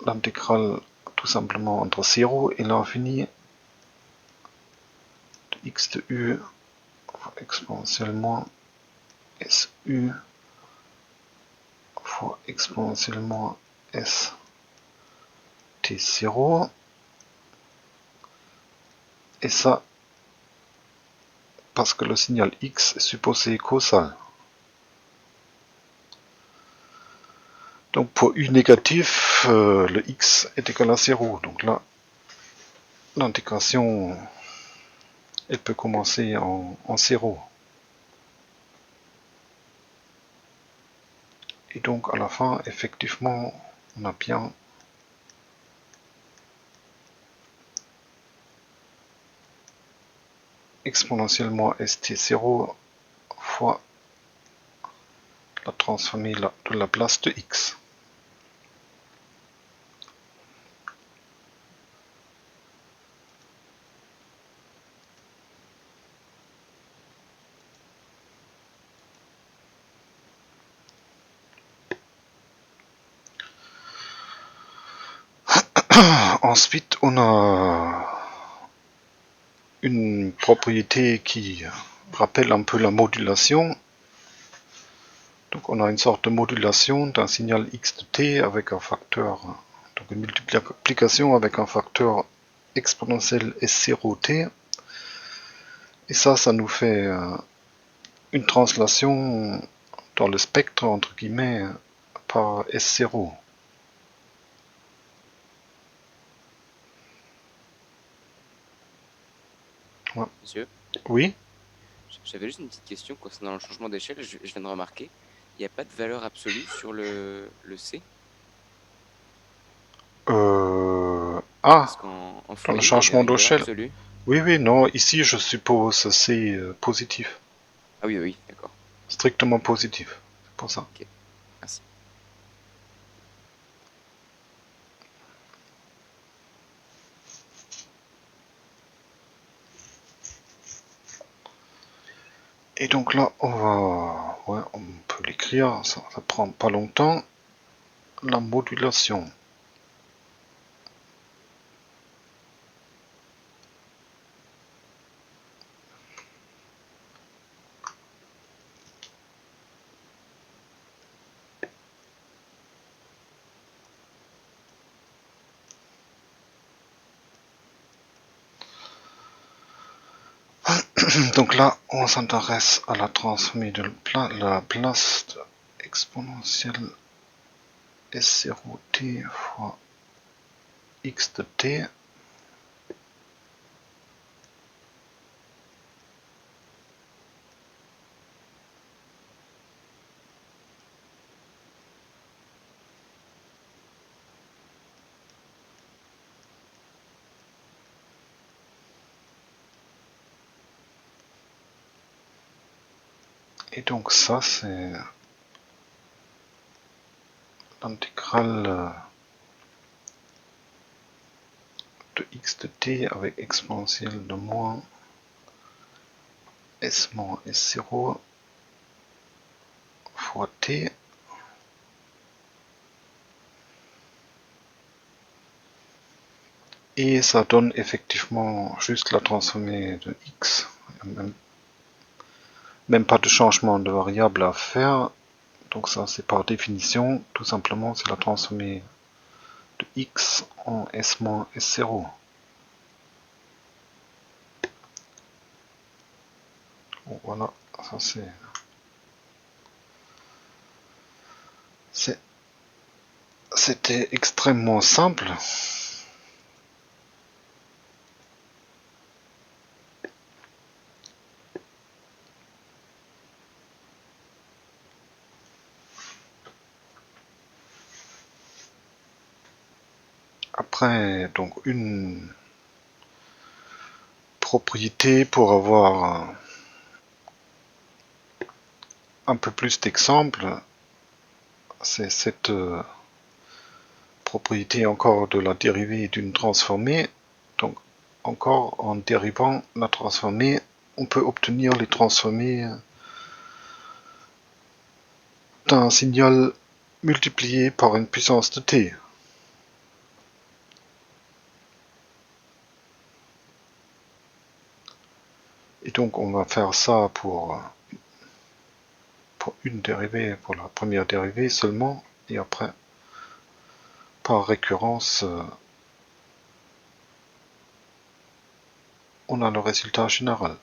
l'intégrale tout simplement entre 0 et l'infini de x de u exponentielle moins su fois exponentielle moins s t0. Et ça, parce que le signal x est supposé causal. Donc pour u négatif, le x est égal à 0. Donc là, l'intégration, elle peut commencer en 0. Et donc à la fin, effectivement, on a bien exponentiellement st0 fois la transformée de la place de x. Ensuite, on a une propriété qui rappelle un peu la modulation. Donc on a une sorte de modulation d'un signal x de t avec un facteur, donc une multiplication avec un facteur exponentiel S0t. Et ça nous fait une translation dans le spectre, entre guillemets, par S0. Ouais. Monsieur, Oui. j'avais juste une petite question concernant le changement d'échelle. Je viens de remarquer, il n'y a pas de valeur absolue sur le C. Ah, Parce qu'en dans le foyer, il y changement avait une valeur d'échelle. absolue. Oui, non, ici je suppose c'est positif. Ah oui, oui, d'accord. Strictement positif. C'est pour ça. Ok, merci. Et donc là, on peut l'écrire, ça prend pas longtemps. La modulation. Donc là, on s'intéresse à la transformée de la place exponentielle S0t fois x de t. Et donc ça, c'est l'intégrale de x de t avec exponentielle de moins s moins s0 fois t. Et ça donne effectivement juste la transformée de x. Même pas de changement de variable à faire, Donc ça c'est par définition, tout simplement c'est la transformée de x en s-s0. Bon, voilà, ça c'était extrêmement simple. Après, donc une propriété pour avoir un peu plus d'exemples, c'est cette propriété encore de la dérivée d'une transformée. Donc encore en dérivant la transformée, on peut obtenir les transformées d'un signal multiplié par une puissance de t. Et donc on va faire ça pour une dérivée, pour la première dérivée seulement, et après par récurrence on a le résultat général.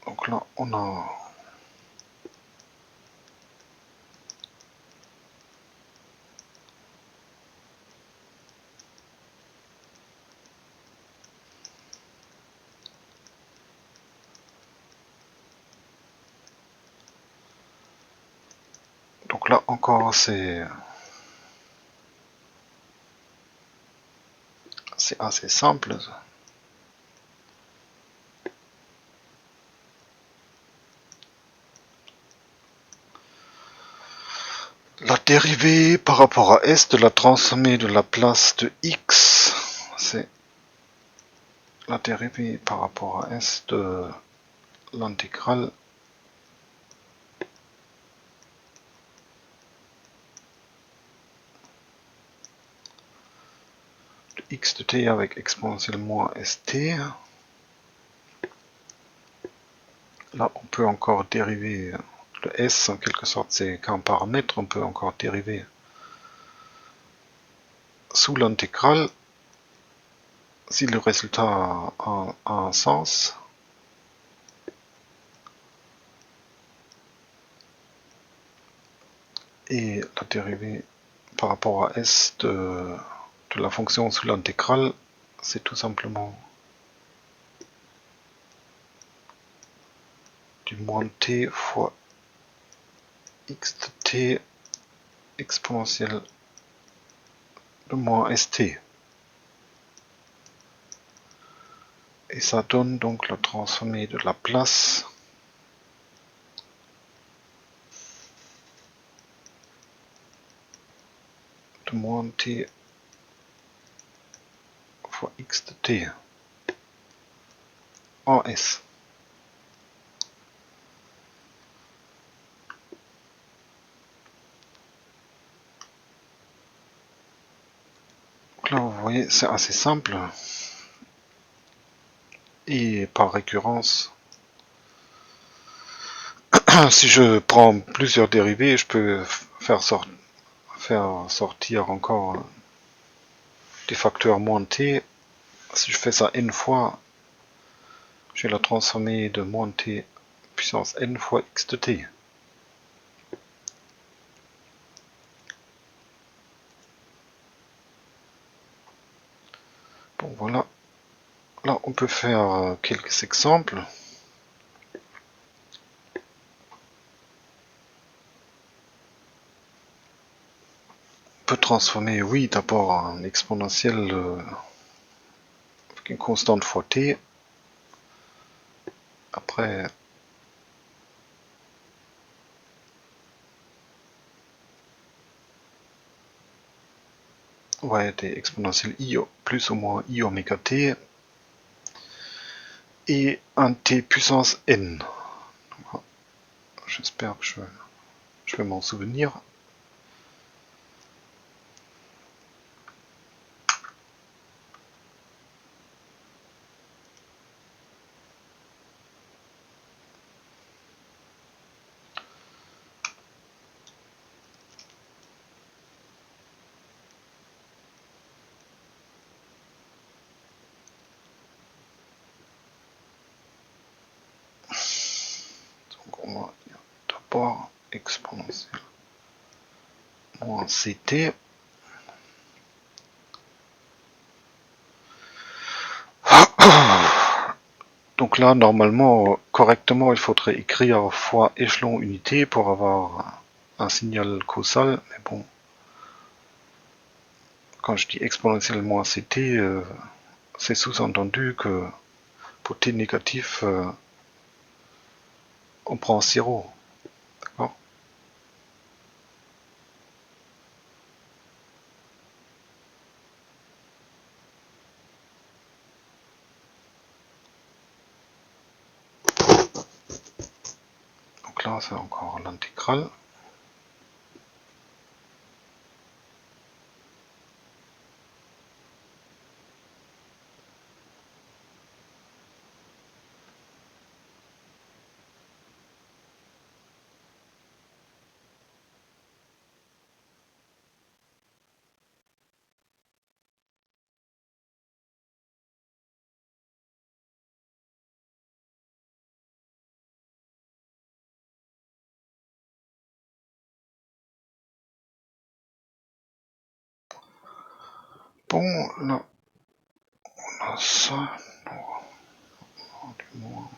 Donc là on a donc là encore c'est assez simple. La dérivée par rapport à s de la transformée de la place de x, c'est la dérivée par rapport à s de l'intégrale de x de t avec exponentielle moins st. Là, on peut encore dériver le s, en quelque sorte, c'est qu'un paramètre, on peut encore dériver sous l'intégrale si le résultat a un sens. Et la dérivée par rapport à s de la fonction sous l'intégrale, c'est tout simplement du moins t fois x de t exponentielle de moins st. Et ça donne donc la transformée de la place de moins t fois x de t en s. Donc là, vous voyez, c'est assez simple. Et par récurrence, si je prends plusieurs dérivés, je peux faire sortir encore des facteurs moins t. Si je fais ça n fois, j'ai la transformée de moins t puissance n fois x de t. Bon, voilà. Là, on peut faire quelques exemples. On peut transformer, oui, d'abord un exponentiel avec une constante fois t. Après, ouais, des exponentielles i plus ou moins i oméga t. Et un t puissance n. J'espère que je vais m'en souvenir. rapport exponentiel moins ct. Donc là, normalement, correctement, il faudrait écrire fois échelon unité pour avoir un signal causal. Mais bon, quand je dis exponentielle moins ct, c'est sous-entendu que pour t négatif, on prend 0. D'accord ? Donc là, c'est encore l'intégrale. Bon, là, on a ça. Du moins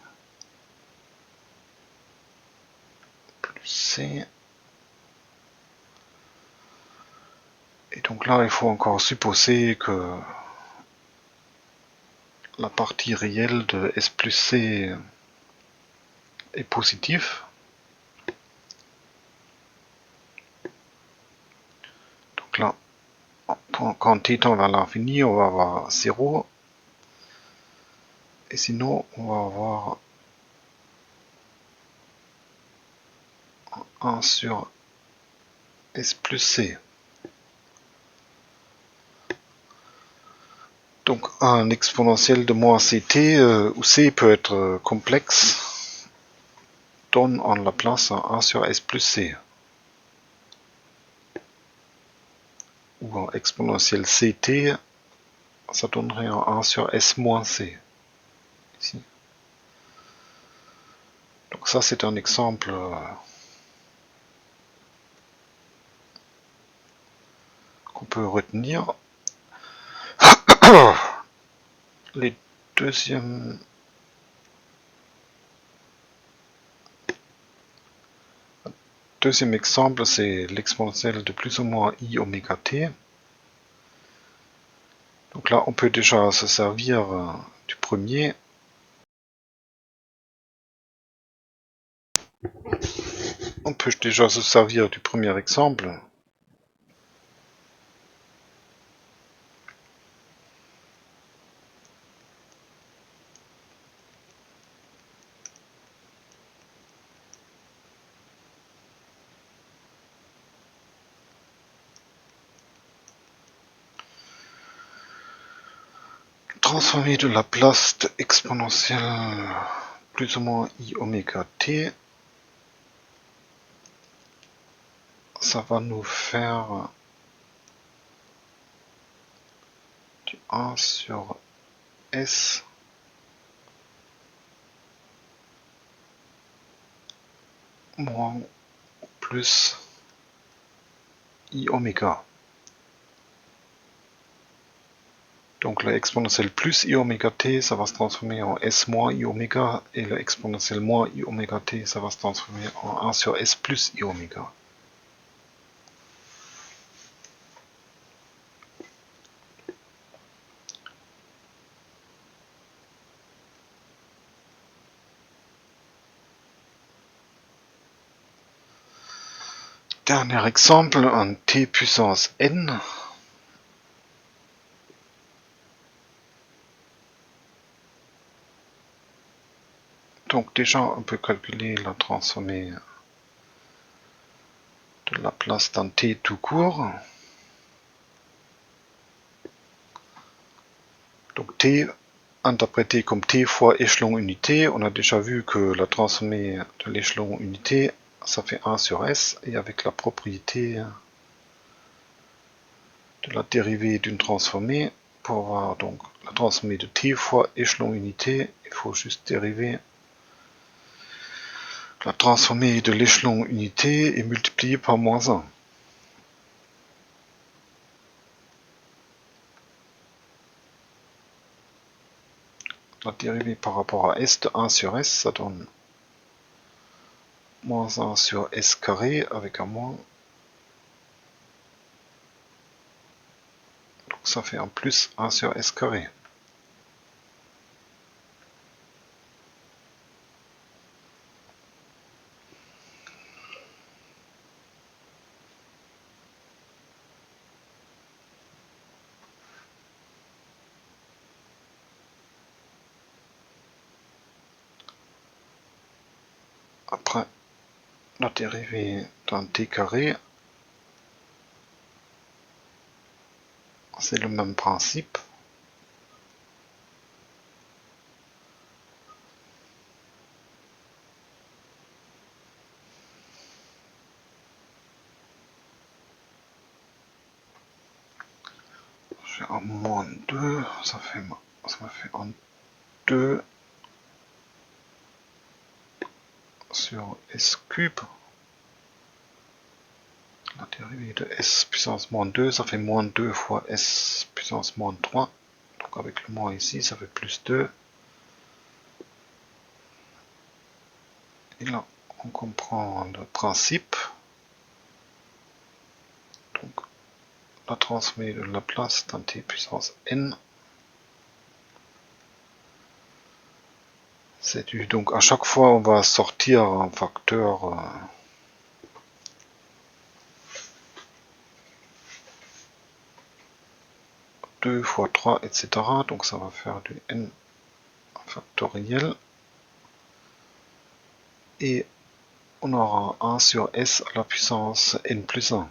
plus c. Et donc là, il faut encore supposer que la partie réelle de S plus C est positive. Donc là, quand t tend vers l'infini, on va avoir 0. Et sinon, on va avoir 1 sur S plus C. Donc un exponentiel de moins ct, où c peut être complexe, donne en Laplace 1 sur S plus C. Ou en exponentiel ct, ça donnerait un 1 sur S moins C. Ici. Donc ça, c'est un exemple qu'on peut retenir. Les deuxième exemple, c'est l'exponentielle de plus ou moins i oméga t. Donc là, on peut déjà se servir du premier. On peut déjà se servir du premier exemple. Transformer de Laplace de exponentielle plus ou moins i oméga t. Ça va nous faire du 1 sur S moins ou plus i oméga. Donc l'exponentielle plus i oméga t, ça va se transformer en S moins i oméga, et l'exponentielle moins i oméga t, ça va se transformer en 1 sur S plus i oméga. Dernier exemple, un t puissance n. Donc déjà, on peut calculer la transformée de Laplace d'un t tout court. Donc t interprété comme t fois échelon unité, on a déjà vu que la transformée de l'échelon unité, ça fait 1 sur S, et avec la propriété de la dérivée d'une transformée, pour avoir donc la transformée de t fois échelon unité, il faut juste dériver La transformée de l'échelon unité est multipliée par -1. La dérivée par rapport à S de 1 sur S, ça donne -1 sur S carré avec un moins. Donc ça fait un plus 1 sur S carré. Après, la dérivée d'un t carré, c'est le même principe. J'ai un moins 2, ça me fait un 2 sur S cube. La dérivée de S puissance moins 2, ça fait moins 2 fois S puissance moins 3. Donc avec le moins ici, ça fait plus 2. Et là, on comprend le principe. Donc, la transformée de Laplace d'un t puissance n, c'est du. Donc à chaque fois, on va sortir un facteur 2 fois 3, etc. Donc ça va faire du n factoriel. Et on aura 1 sur S à la puissance n plus 1.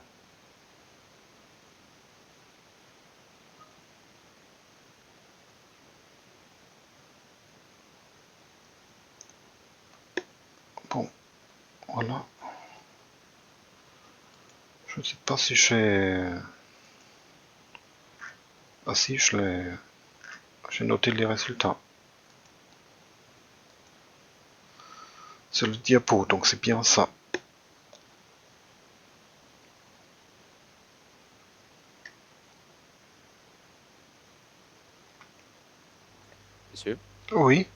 Bon, voilà. Je ne sais pas si j'ai... Ah si, j'ai noté les résultats. C'est le diapo, donc c'est bien ça. Monsieur, Oui.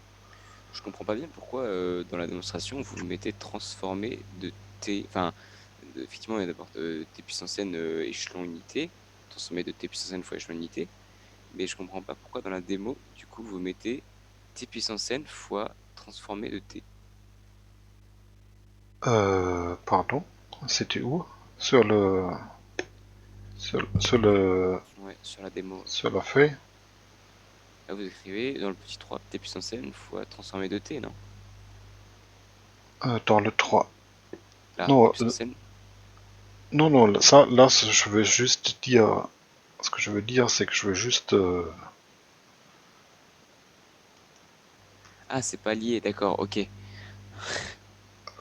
je comprends pas bien pourquoi dans la démonstration vous mettez transformé de t, enfin effectivement il y a d'abord t puissance n échelon unité, transformé de t puissance n fois échelon unité, mais je comprends pas pourquoi dans la démo du coup vous mettez t puissance n fois transformé de t. Pardon. C'était où? Sur le... Ouais, sur la démo. Sur la feuille. Là vous écrivez dans le petit 3 t puissance n fois transformé de t, non? Dans le 3. Là, t Non, puissance n. non, ça, là, je veux juste dire... Ce que je veux dire, c'est que je veux juste... Ah, c'est pas lié, d'accord, ok.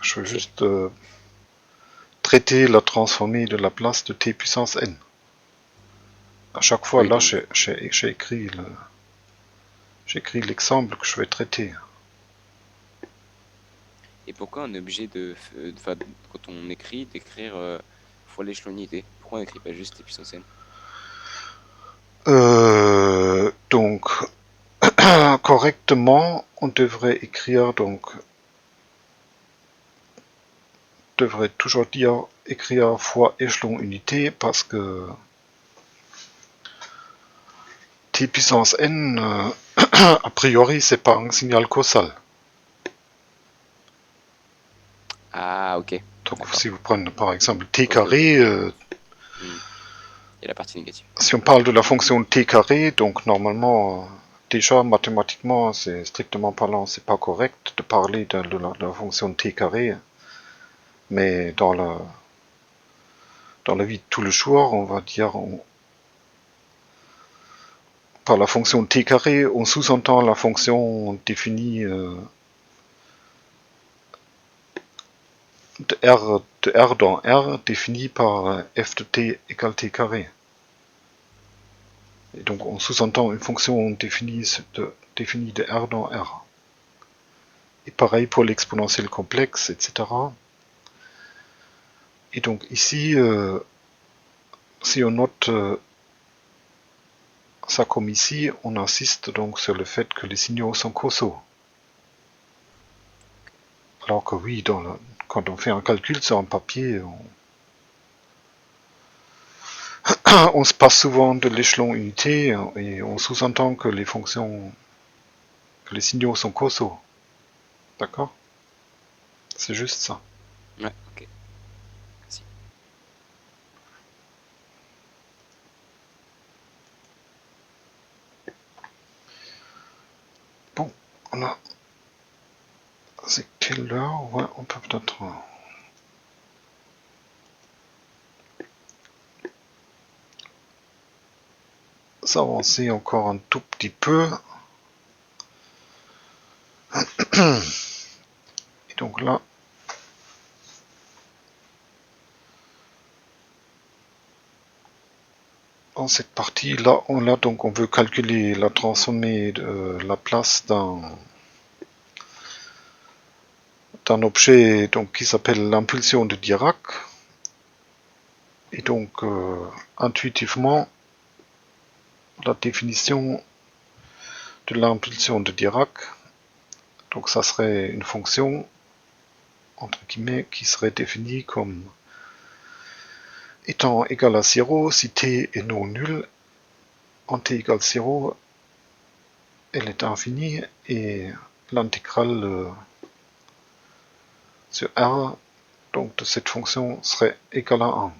je veux Ok. juste traiter la transformée de Laplace de t puissance n. À chaque fois, Oui, là, donc. j'ai écrit l'exemple que je vais traiter. Et pourquoi on est obligé enfin, quand on écrit, d'écrire fois l'échelon unité? Pourquoi on n'écrit pas juste t puissance n? Donc, correctement, on devrait écrire, donc, devrait toujours dire écrire fois échelon unité parce que t puissance n, a priori, c'est pas un signal causal. Ah, ok. Donc, D'accord. si vous prenez par exemple t Ok, ok. carré, Il y a la partie négative. si on parle de la fonction t carré, donc normalement, déjà mathématiquement, c'est strictement parlant, c'est pas correct de parler de la fonction t carré, mais dans la vie de tous les jours, on va dire, par la fonction t carré, on sous-entend la fonction définie de R dans R, définie par f de t égale t carré. Et donc on sous-entend une fonction définie de R dans R. Et pareil pour l'exponentielle complexe, etc. Et donc ici, si on note ça comme ici, on insiste donc sur le fait que les signaux sont causaux. Alors que oui, quand on fait un calcul sur un papier, on se passe souvent de l'échelon unité et on sous-entend que les signaux sont causaux. D'accord? C'est juste ça. Ouais, ok. Merci. Bon, c'est quelle heure? Ouais, on peut peut-être s'avancer encore un tout petit peu. Et donc là, dans cette partie-là, on veut calculer la transformée de Laplace d'un objet donc, qui s'appelle l'impulsion de Dirac. Et donc, intuitivement, la définition de l'impulsion de Dirac, donc ça serait une fonction, entre guillemets, qui serait définie comme étant égale à 0 si t est non nul. En t égale 0, elle est infinie et l'intégrale sur R donc, de cette fonction serait égale à 1.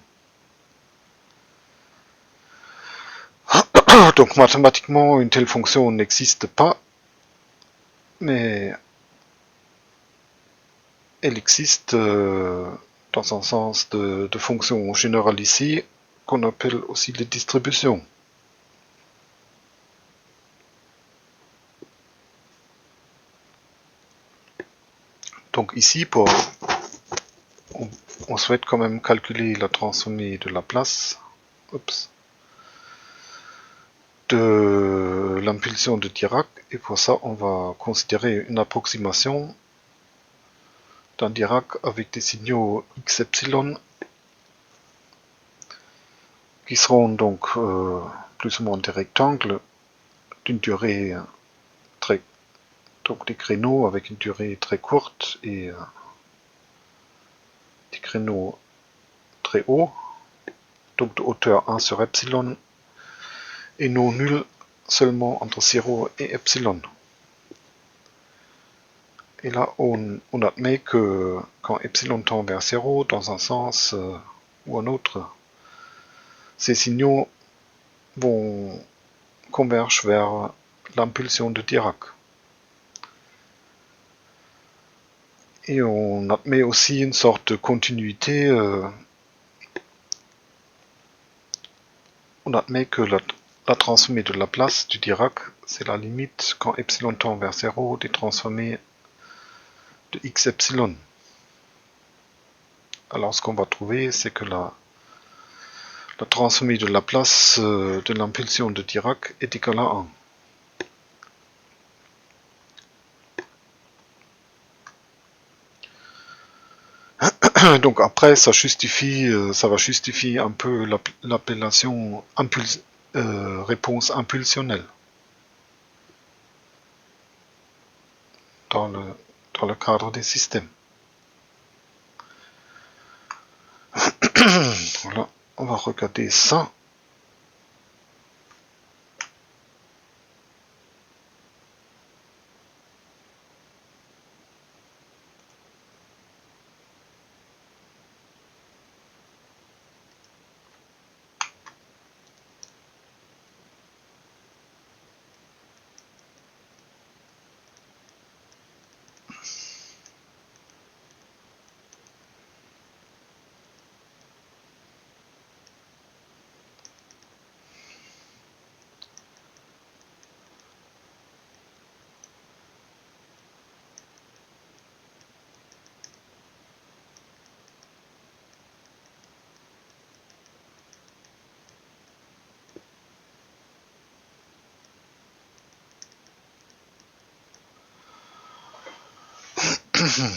Donc mathématiquement, une telle fonction n'existe pas, mais elle existe dans un sens de fonctions généralisées qu'on appelle aussi les distributions. Donc ici, on souhaite quand même calculer la transformée de Laplace de l'impulsion de Dirac, et pour ça on va considérer une approximation d'un Dirac avec des signaux x epsilon qui seront donc plus ou moins des rectangles d'une durée donc des créneaux avec une durée très courte et des créneaux très hauts, donc de hauteur 1 sur epsilon, et non nul seulement entre 0 et epsilon. Et là, on admet que quand epsilon tend vers 0, dans un sens ou un autre, ces signaux convergent vers l'impulsion de Dirac. Et on admet aussi une sorte de continuité. On admet que la transformée de Laplace du Dirac, c'est la limite quand epsilon tend vers 0 des transformées de x epsilon. Alors ce qu'on va trouver, c'est que la transformée de Laplace de l'impulsion de Dirac est égale à 1. Donc après, ça va justifier un peu l'appellation réponse impulsionnelle dans le cadre des systèmes. Voilà, on va regarder ça.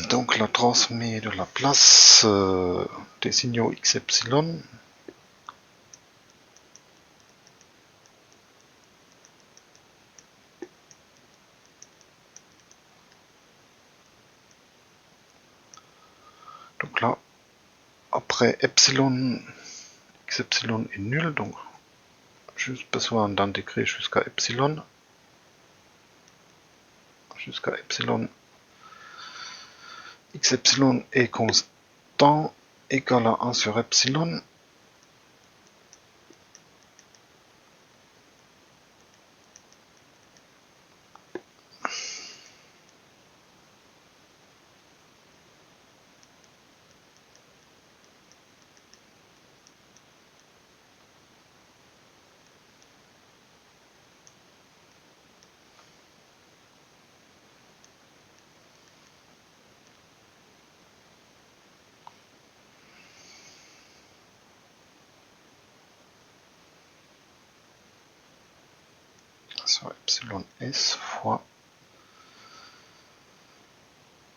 Donc la transmet de la place des signaux x epsilon. Donc là, après epsilon, x epsilon est nul, donc juste besoin d'intégrer jusqu'à epsilon. Jusqu'à epsilon, x epsilon est constant, égal à 1 sur epsilon. Sur epsilon s fois.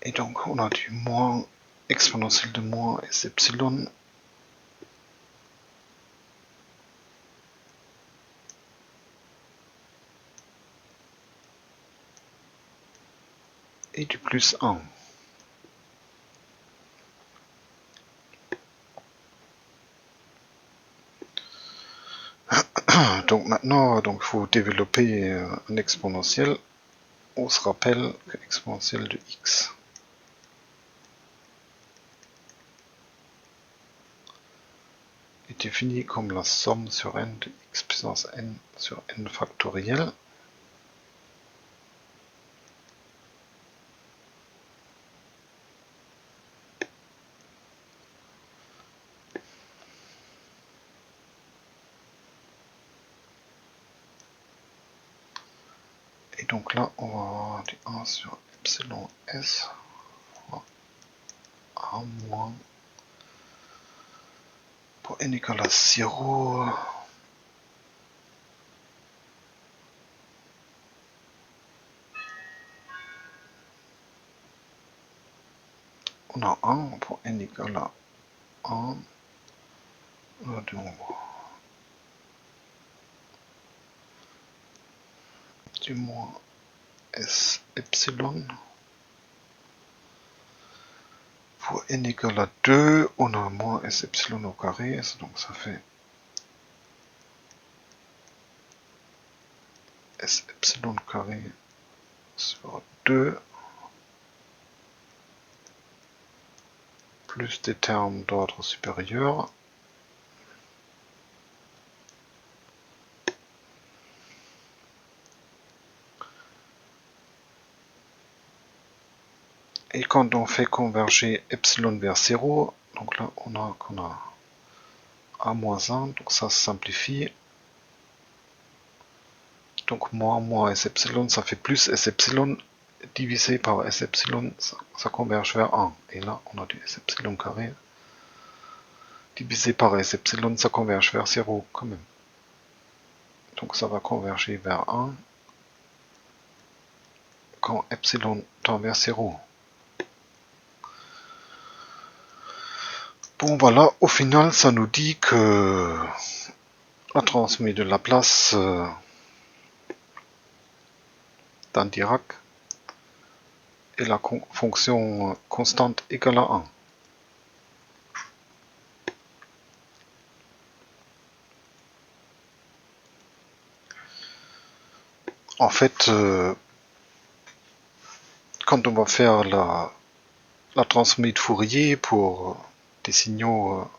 Et donc on a du moins exponentielle de moins s epsilon. Et du plus 1. Donc maintenant, il faut développer un exponentiel. On se rappelle que l'exponentielle de x est définie comme la somme sur n de x puissance n sur n factoriel. Et donc là, on va avoir du 1 sur epsilon s fois 1 moins pour n égale à 0. On a 1 pour n égale à 1. On a du moins s epsilon. Pour n égale à 2, on a moins s epsilon au carré, donc ça fait s epsilon carré sur 2 plus des termes d'ordre supérieur. Et quand on fait converger epsilon vers 0, donc là on a a moins 1, donc ça se simplifie. Donc moins s epsilon, ça fait plus s epsilon divisé par s epsilon, ça converge vers 1. Et là on a du s epsilon carré divisé par s epsilon, ça converge vers 0 quand même. Donc ça va converger vers 1 quand epsilon tend vers 0. Bon voilà, au final ça nous dit que la transmise de Laplace d'un Dirac est la fonction constante égale à 1. En fait, quand on va faire la transmise de Fourier pour des signaux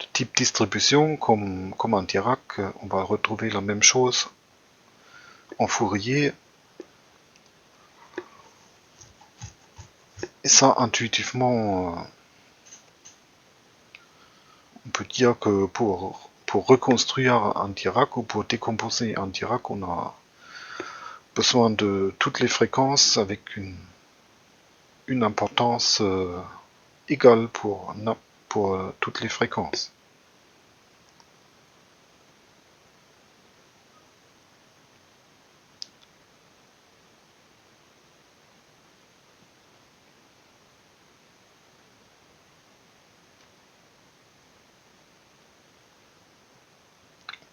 de type distribution comme un Dirac, on va retrouver la même chose en Fourier. Et ça, intuitivement, on peut dire que pour reconstruire un Dirac ou pour décomposer un Dirac, on a besoin de toutes les fréquences avec une importance égale pour toutes les fréquences.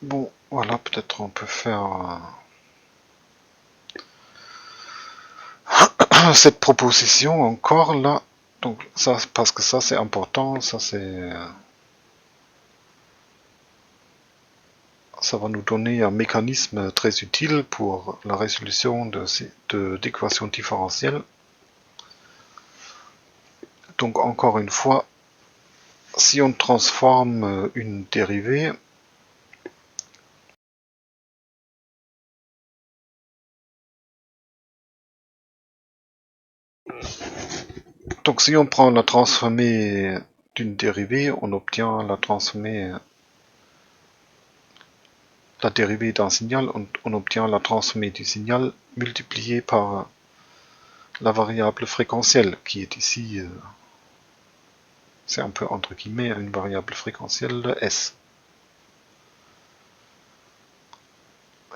Bon, voilà, peut-être on peut faire cette proposition encore là. Donc ça, parce que ça c'est important, ça va nous donner un mécanisme très utile pour la résolution d'équations différentielles. Donc encore une fois, si on transforme une dérivée, donc si on prend la transformée d'une dérivée, on obtient la dérivée d'un signal, on obtient la transformée du signal multipliée par la variable fréquentielle qui est ici, c'est un peu entre guillemets une variable fréquentielle S.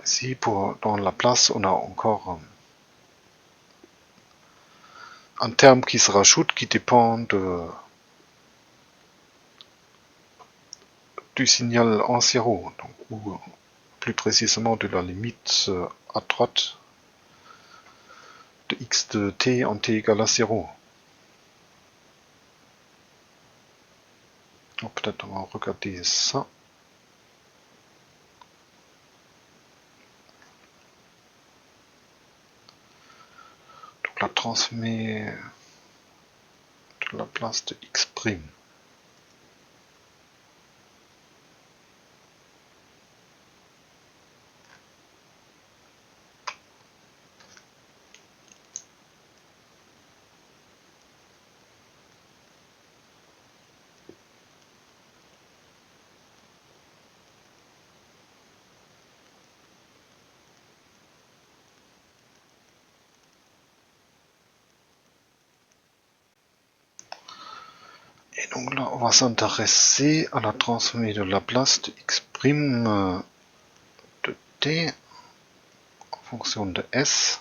Ici, dans la place, on a encore un terme qui se rajoute qui dépend du signal en zéro, ou plus précisément de la limite à droite de x de t en t égale à 0. Peut-être on va regarder ça. Donc la transmet de la place de x'. Et donc là, on va s'intéresser à la transformée de Laplace de x' de t en fonction de s.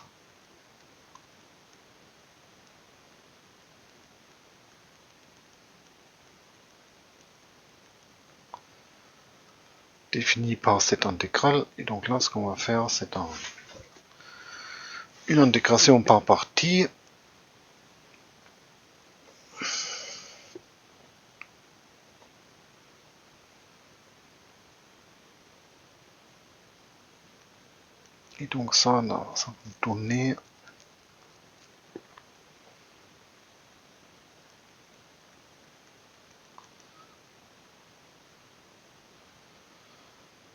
Définie par cette intégrale. Et donc là, ce qu'on va faire, c'est une intégration par partie. Et donc ça va donner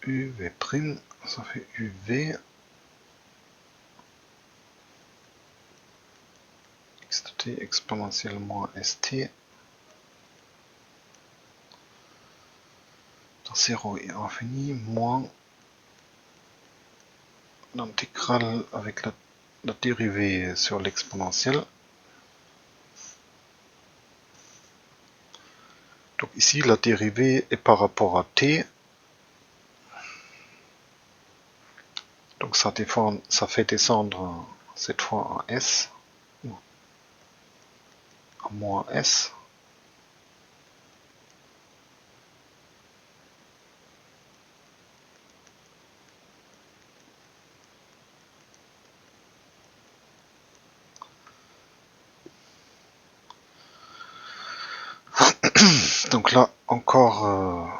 uv', ça fait uv x de t exponentielle moins st dans 0 et infini moins l'intégrale avec la dérivée sur l'exponentielle. Donc ici la dérivée est par rapport à t. Donc ça fait descendre cette fois à s, ou à moins s. Donc là encore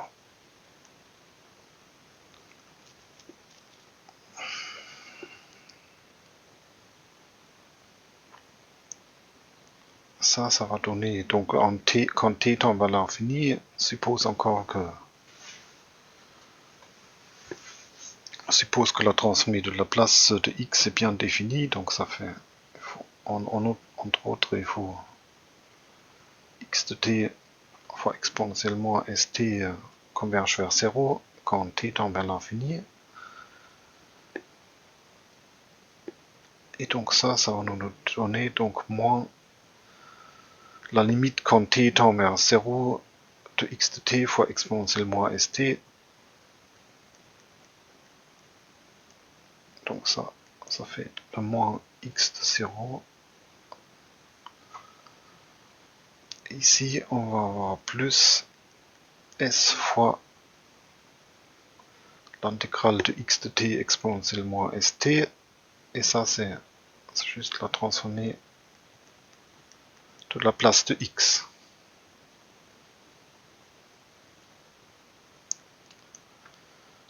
ça va donner, donc quand t tend à l'infini, suppose que la transformée de Laplace de x est bien définie, donc ça fait, entre autres, il faut x de t fois exponentiellement st converge vers 0 quand t tend vers l'infini. Et donc ça va nous donner donc moins la limite quand t tend vers 0 de x de t fois exponentiellement st. Donc ça fait le moins x de 0. Ici, on va avoir plus s fois l'intégrale de x de t exponentielle moins st, et ça c'est juste la transformée de la place de x.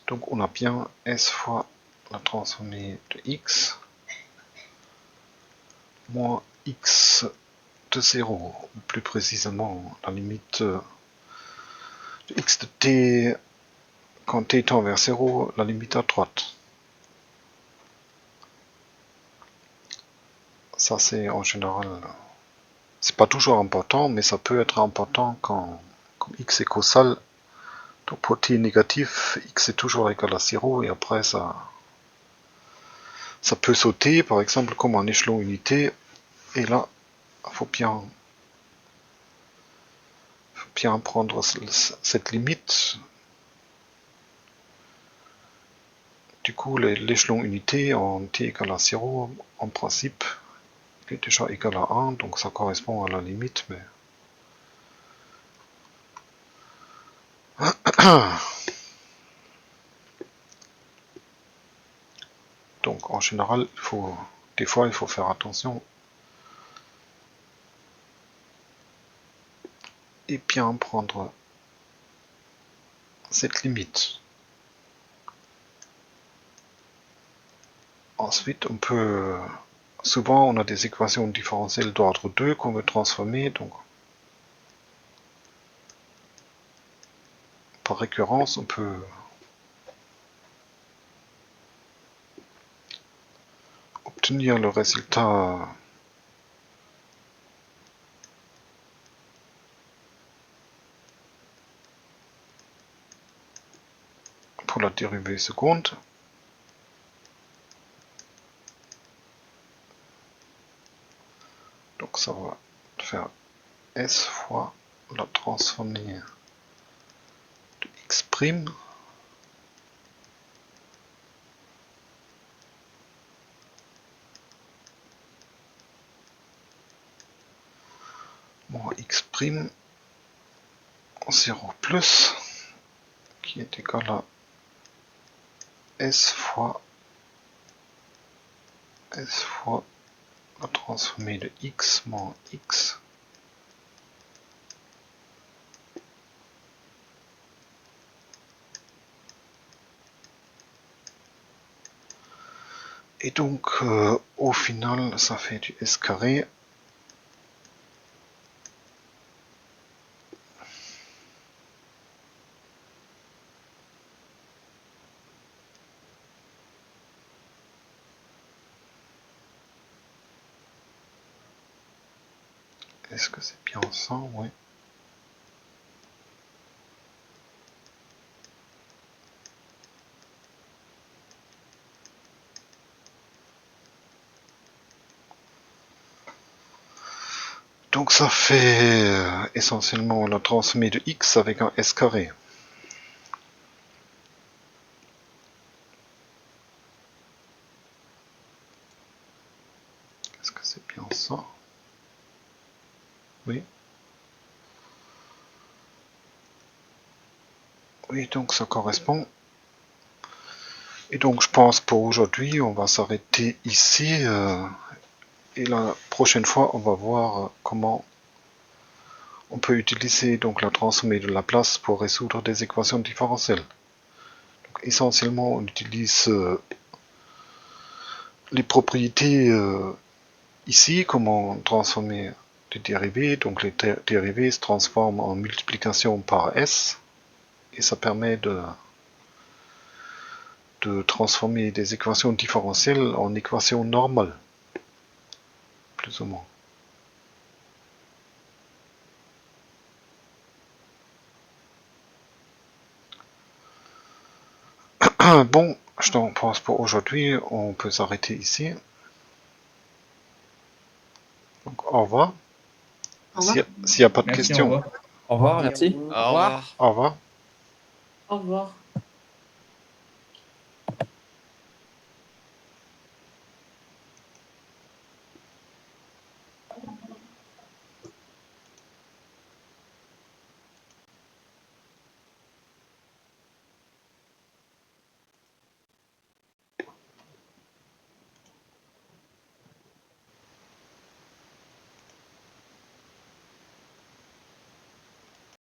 Donc on a bien s fois la transformée de x moins x de 0, ou plus précisément la limite de x de t quand t tend vers 0, la limite à droite. Ça c'est en général, c'est pas toujours important, mais ça peut être important quand comme x est causal. Donc pour t négatif, x est toujours égal à 0 et après ça peut sauter, par exemple comme en échelon unité. Et là, il faut bien prendre cette limite. Du coup, l'échelon unité en t égale à 0, en principe, il est déjà égal à 1, donc ça correspond à la limite, mais... Donc en général, des fois il faut faire attention et bien prendre cette limite. Ensuite, souvent on a des équations différentielles d'ordre 2 qu'on veut transformer, donc par récurrence on peut obtenir le résultat pour la dérivée seconde. Donc ça va faire s fois la transformée de x' moins x' en 0 plus, qui est égal à s fois la transformée de x moins x et donc au final ça fait du s carré. Est-ce que c'est bien ça? Oui. Donc ça fait essentiellement la transformée de x avec un s carré. Est-ce que c'est bien ça? Oui. Oui, donc ça correspond. Et donc je pense pour aujourd'hui, on va s'arrêter ici. Et la prochaine fois, on va voir comment on peut utiliser donc la transformée de Laplace pour résoudre des équations différentielles. Donc, essentiellement, on utilise les propriétés ici, comment transformer des dérivés. Donc les dérivés se transforment en multiplication par s. Et ça permet de transformer des équations différentielles en équations normales. Plus ou moins. Bon, je pense pour aujourd'hui, on peut s'arrêter ici. Donc au revoir. S'il n'y a pas de Merci, questions. au revoir. Au revoir, merci. Au revoir. Au revoir. Au revoir.